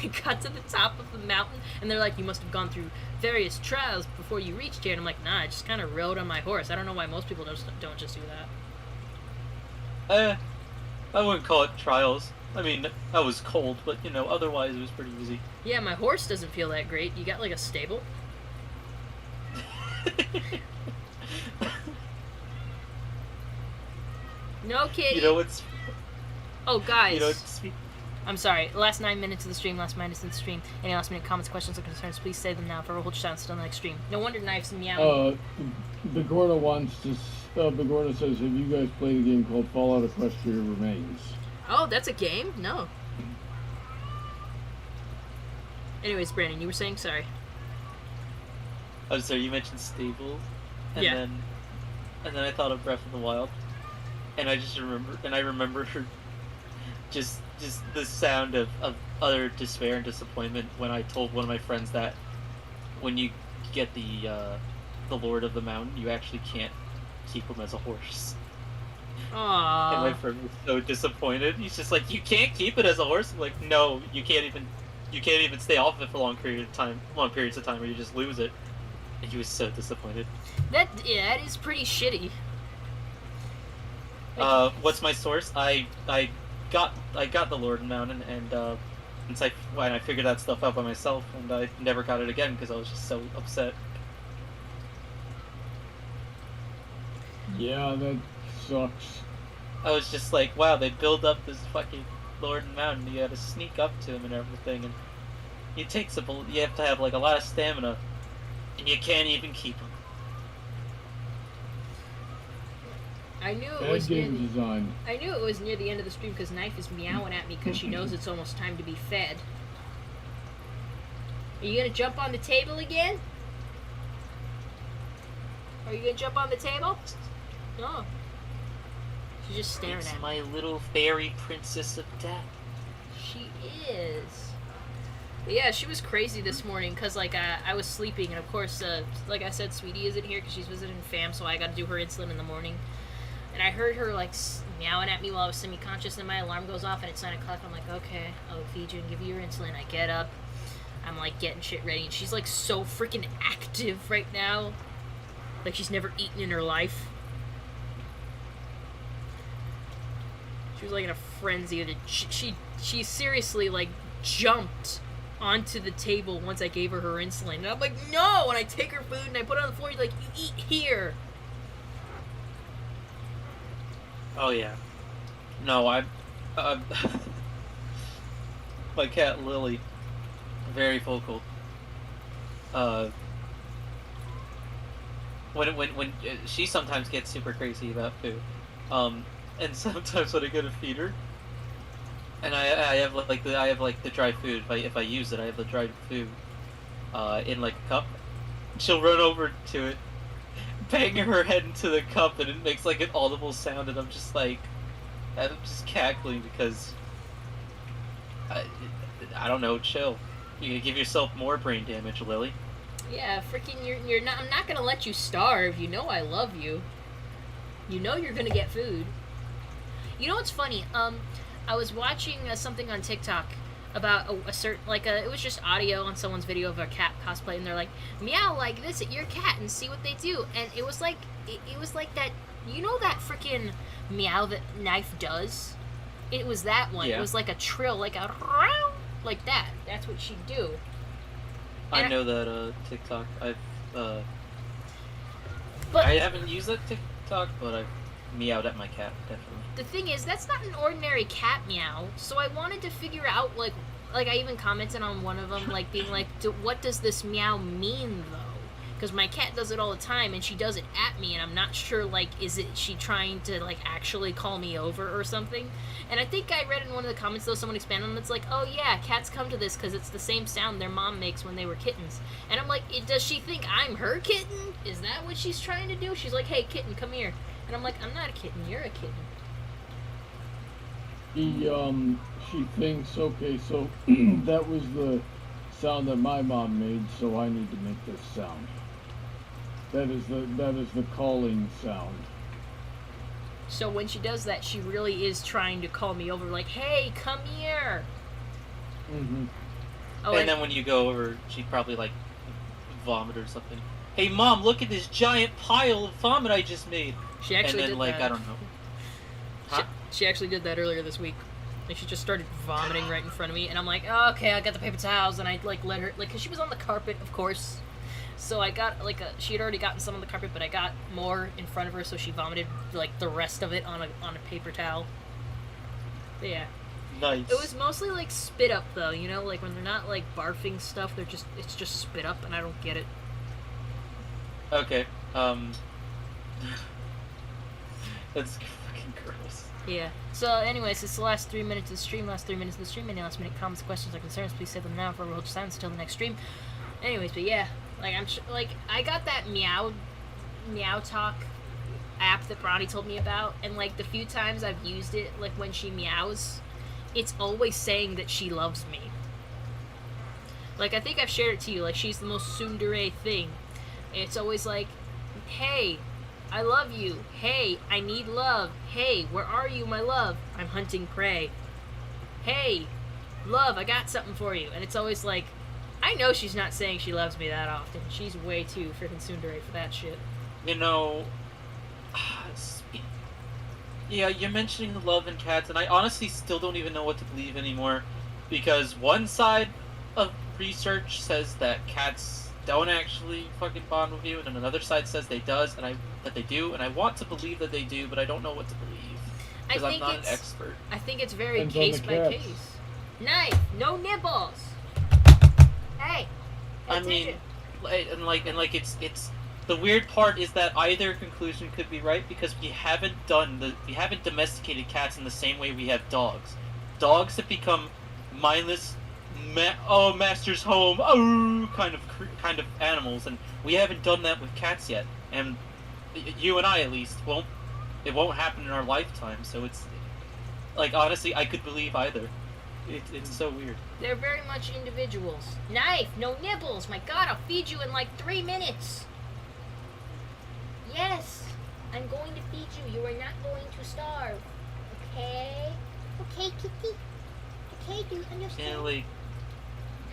I got to the top of the mountain, and they're like, you must have gone through various trials before you reached here. And I'm like, nah, I just kind of rode on my horse. I don't know why most people don't just do that. I wouldn't call it trials. I mean, I was cold, but, otherwise it was pretty easy. Yeah, my horse doesn't feel that great. You got, like, a stable? No kidding. It's... Oh, guys. It's... I'm sorry. Last 9 minutes of the stream, last minutes of the stream. Any last minute comments, questions, or concerns, please say them now. Forever hold your silence until the next stream. No wonder Knife's meowing. Bigorna wants to... Bigorna says, have you guys played a game called Fallout Equestria Remains? Oh, that's a game? No. Anyways, Brandon, you were saying? Sorry. I'm sorry, you mentioned stables, and Yeah. then I thought of Breath of the Wild, and I remember just the sound of utter despair and disappointment when I told one of my friends that when you get the Lord of the Mountain, you actually can't keep him as a horse. Aww. And my friend was so disappointed. He's just like, you can't keep it as a horse. I'm like, no, you can't even stay off it for long periods of time, where you just lose it. And he was so disappointed. That is pretty shitty. What's my source? I got the Lord and Mountain, and when I figured that stuff out by myself, and I never got it again because I was just so upset. Yeah, that sucks. I was just like, wow, they build up this fucking Lord and Mountain. You gotta sneak up to him and everything, and you have to have like a lot of stamina, and you can't even keep him. I knew it Bad was game design. I knew it was near the end of the stream because Knife is meowing at me because she knows it's almost time to be fed. Are you gonna jump on the table again? Are you gonna jump on the table? No. She's just staring It's at me. my little fairy princess of death. She is. But yeah, she was crazy this morning because like I was sleeping, and of course, like I said, Sweetie isn't here because she's visiting fam, so I got to do her insulin in the morning. And I heard her like meowing at me while I was semi-conscious, and my alarm goes off, and it's 9 o'clock. I'm like, okay, I'll feed you and give you your insulin. I get up, I'm like getting shit ready, and she's like so freaking active right now, like she's never eaten in her life. She was like in a frenzy. She seriously like jumped onto the table once I gave her her insulin, and I'm like, no. And I take her food and I put it on the floor. She's like, you eat here. Oh yeah. No, my cat Lily, very vocal. When she sometimes gets super crazy about food, and sometimes when I go to feed her, And I have like the dry food. If I use it, I have the dried food in like a cup. She'll run over to it, bang her head into the cup, and it makes like an audible sound, and I'm just cackling because I don't know, chill. You give yourself more brain damage, Lily. Yeah, freaking, you're not. I'm not gonna let you starve. You know I love you. You know you're gonna get food. You know what's funny? I was watching something on TikTok about a certain, it was just audio on someone's video of a cat cosplay, and they're like, meow like this at your cat and see what they do. And it was like, it was like that, you know that freaking meow that Knife does? It was that one. Yeah. It was like a trill, like a, like that. That's what she'd do. I know that TikTok. But I haven't used that TikTok, but I've meowed at my cat, definitely. the thing is, that's not an ordinary cat meow. So I wanted to figure out, like I even commented on one of them, like being like, what does this meow mean though? Because my cat does it all the time, and she does it at me, and I'm not sure, like, is it she trying to, like, actually call me over or something? And I think I read in one of the comments, though, someone expanded on it, it's like, oh yeah, cats come to this because it's the same sound their mom makes when they were kittens. And I'm like, does she think I'm her kitten? Is that what she's trying to do? She's like, hey, kitten, come here. And I'm like, I'm not a kitten, you're a kitten. She thinks, okay, so that was the sound that my mom made, so I need to make this sound. That is the calling sound. So when she does that, she really is trying to call me over, like, hey, come here. Mm-hmm. Oh, And then when you go over, she'd probably, like, vomit or something. Hey, Mom, look at this giant pile of vomit I just made. she actually and then, did like, that. I don't know. Huh? She actually did that earlier this week. Like, she just started vomiting right in front of me, and I'm like, oh, okay, I got the paper towels, and I, like, let her, like, because she was on the carpet, of course. So I got, like, she had already gotten some on the carpet, but I got more in front of her, so she vomited, like, the rest of it on a paper towel. But yeah. Nice. It was mostly, like, spit up, though, you know? Like, when they're not, like, barfing stuff, it's just spit up, and I don't get it. Okay, that's fucking gross. Yeah. So, anyways, it's the last 3 minutes of the stream. Any last minute comments, questions, or concerns, please say them now for we'll hold silence until the next stream. Anyways, but yeah, like I got that meow talk app that Bronny told me about, and like the few times I've used it, like when she meows, it's always saying that she loves me. Like I think I've shared it to you. Like she's the most tsundere thing. It's always like, hey, I love you. Hey, I need love. Hey, where are you, my love? I'm hunting prey. Hey, love, I got something for you. And it's always like, I know she's not saying she loves me that often. She's way too freaking tsundere for that shit. You know, yeah, you're mentioning love and cats, and I honestly still don't even know what to believe anymore, because one side of research says that cats don't actually fucking bond with you, and then another side says they does, and that they do, and I want to believe that they do, but I don't know what to believe because I'm not an expert. I think it's very Depends on case the by cats. case. Knife, no nibbles. Hey. I mean, it's the weird part is that either conclusion could be right because we haven't domesticated cats in the same way we have dogs. Dogs have become mindless, master's home, kind of animals, and we haven't done that with cats yet. And you and I, at least, it won't happen in our lifetime. So it's like honestly, I could believe either. It's so weird. They're very much individuals. Knife, no nibbles. My God, I'll feed you in like 3 minutes. Yes, I'm going to feed you. You are not going to starve. Okay? Okay, kitty. Okay, do you understand? And like,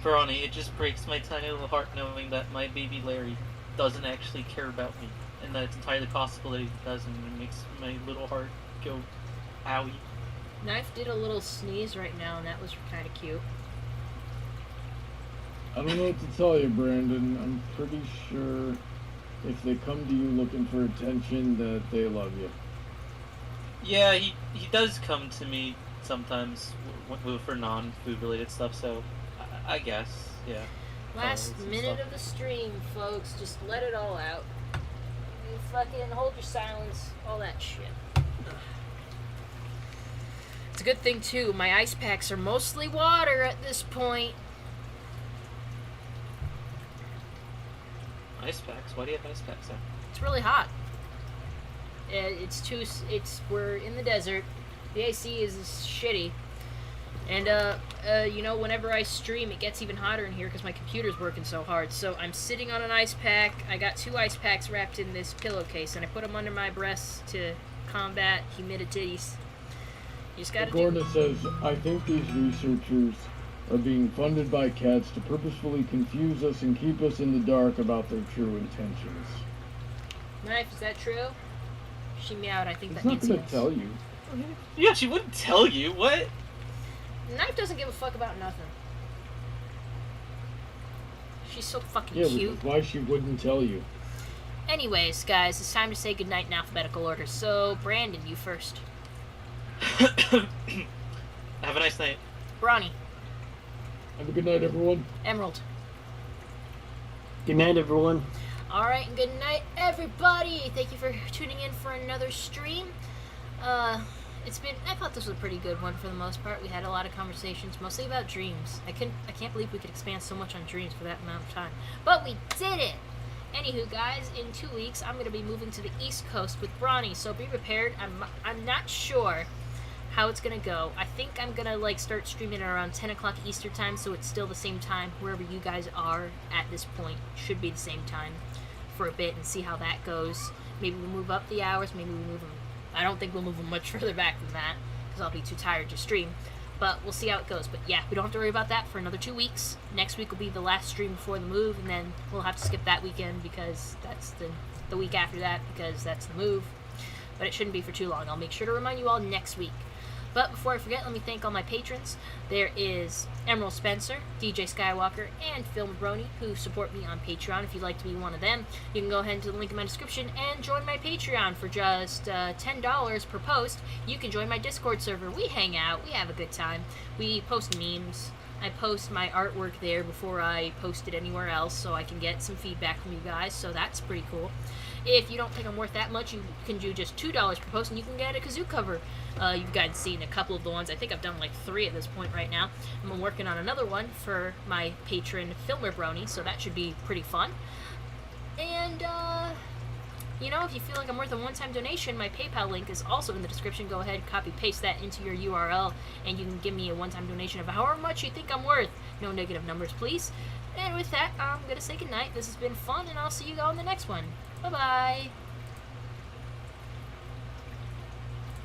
Bronny, it just breaks my tiny little heart knowing that my baby Larry doesn't actually care about me, and that it's entirely possible that he doesn't, and it makes my little heart go, owie. Knife did a little sneeze right now, and that was kind of cute. I don't know what to tell you, Brandon. I'm pretty sure if they come to you looking for attention, that they love you. Yeah, he does come to me sometimes for non-food related stuff, so I guess, yeah. Last some minute stuff. of the stream, folks. Just let it all out. You fucking hold your silence. All that shit. Ugh. It's a good thing, too. My ice packs are mostly water at this point. Ice packs? Why do you have ice packs on? It's really hot. We're in the desert. The AC is shitty. And, you know, whenever I stream, it gets even hotter in here because my computer's working so hard. So I'm sitting on an ice pack. I got 2 ice packs wrapped in this pillowcase, and I put them under my breasts to combat humidities. You just gotta Gordon says, I think these researchers are being funded by cats to purposefully confuse us and keep us in the dark about their true intentions. Knife, is that true? She meowed. I think It's that not means going to yes. tell you. Yeah, she wouldn't tell you. What? Knife doesn't give a fuck about nothing. She's so fucking Yeah, which cute. is why she wouldn't tell you. Anyways, guys, it's time to say goodnight in alphabetical order. So, Brandon, you first. Have a nice night. Bronny. Have a good night, everyone. Emerald. Good night, everyone. Alright, and good night, everybody! Thank you for tuning in for another stream. I thought this was a pretty good one for the most part. We had a lot of conversations, mostly about dreams. I can't believe we could expand so much on dreams for that amount of time. But we did it! Anywho, guys, in 2 weeks, I'm going to be moving to the East Coast with Bronny, so be prepared. I'm not sure how it's going to go. I think I'm going to, start streaming at around 10 o'clock Eastern time, so it's still the same time wherever you guys are at this point. Should be the same time for a bit and see how that goes. Maybe we'll move up the hours, maybe we'll move them. I don't think we'll move them much further back than that, because I'll be too tired to stream. But we'll see how it goes. But yeah, we don't have to worry about that for another 2 weeks. Next week will be the last stream before the move, and then we'll have to skip that weekend because that's the week after that, because that's the move. But it shouldn't be for too long. I'll make sure to remind you all next week. But before I forget, let me thank all my patrons. There is Emerald Spencer, DJ Skywalker, and Phil Mabroni, who support me on Patreon. If you'd like to be one of them, you can go ahead to the link in my description and join my Patreon for just $10 per post. You can join my Discord server. We hang out. We have a good time. We post memes. I post my artwork there before I post it anywhere else so I can get some feedback from you guys, so that's pretty cool. If you don't think I'm worth that much, you can do just $2 per post and you can get a kazoo cover. You guys seen a couple of the ones. I think I've done 3 at this point right now. I'm working on another one for my patron Filmer Brony, so that should be pretty fun. And, if you feel like I'm worth a one-time donation, my PayPal link is also in the description. Go ahead, copy-paste that into your URL, and you can give me a one-time donation of however much you think I'm worth. No negative numbers, please. And with that, I'm going to say goodnight. This has been fun, and I'll see you all in the next one. Bye-bye.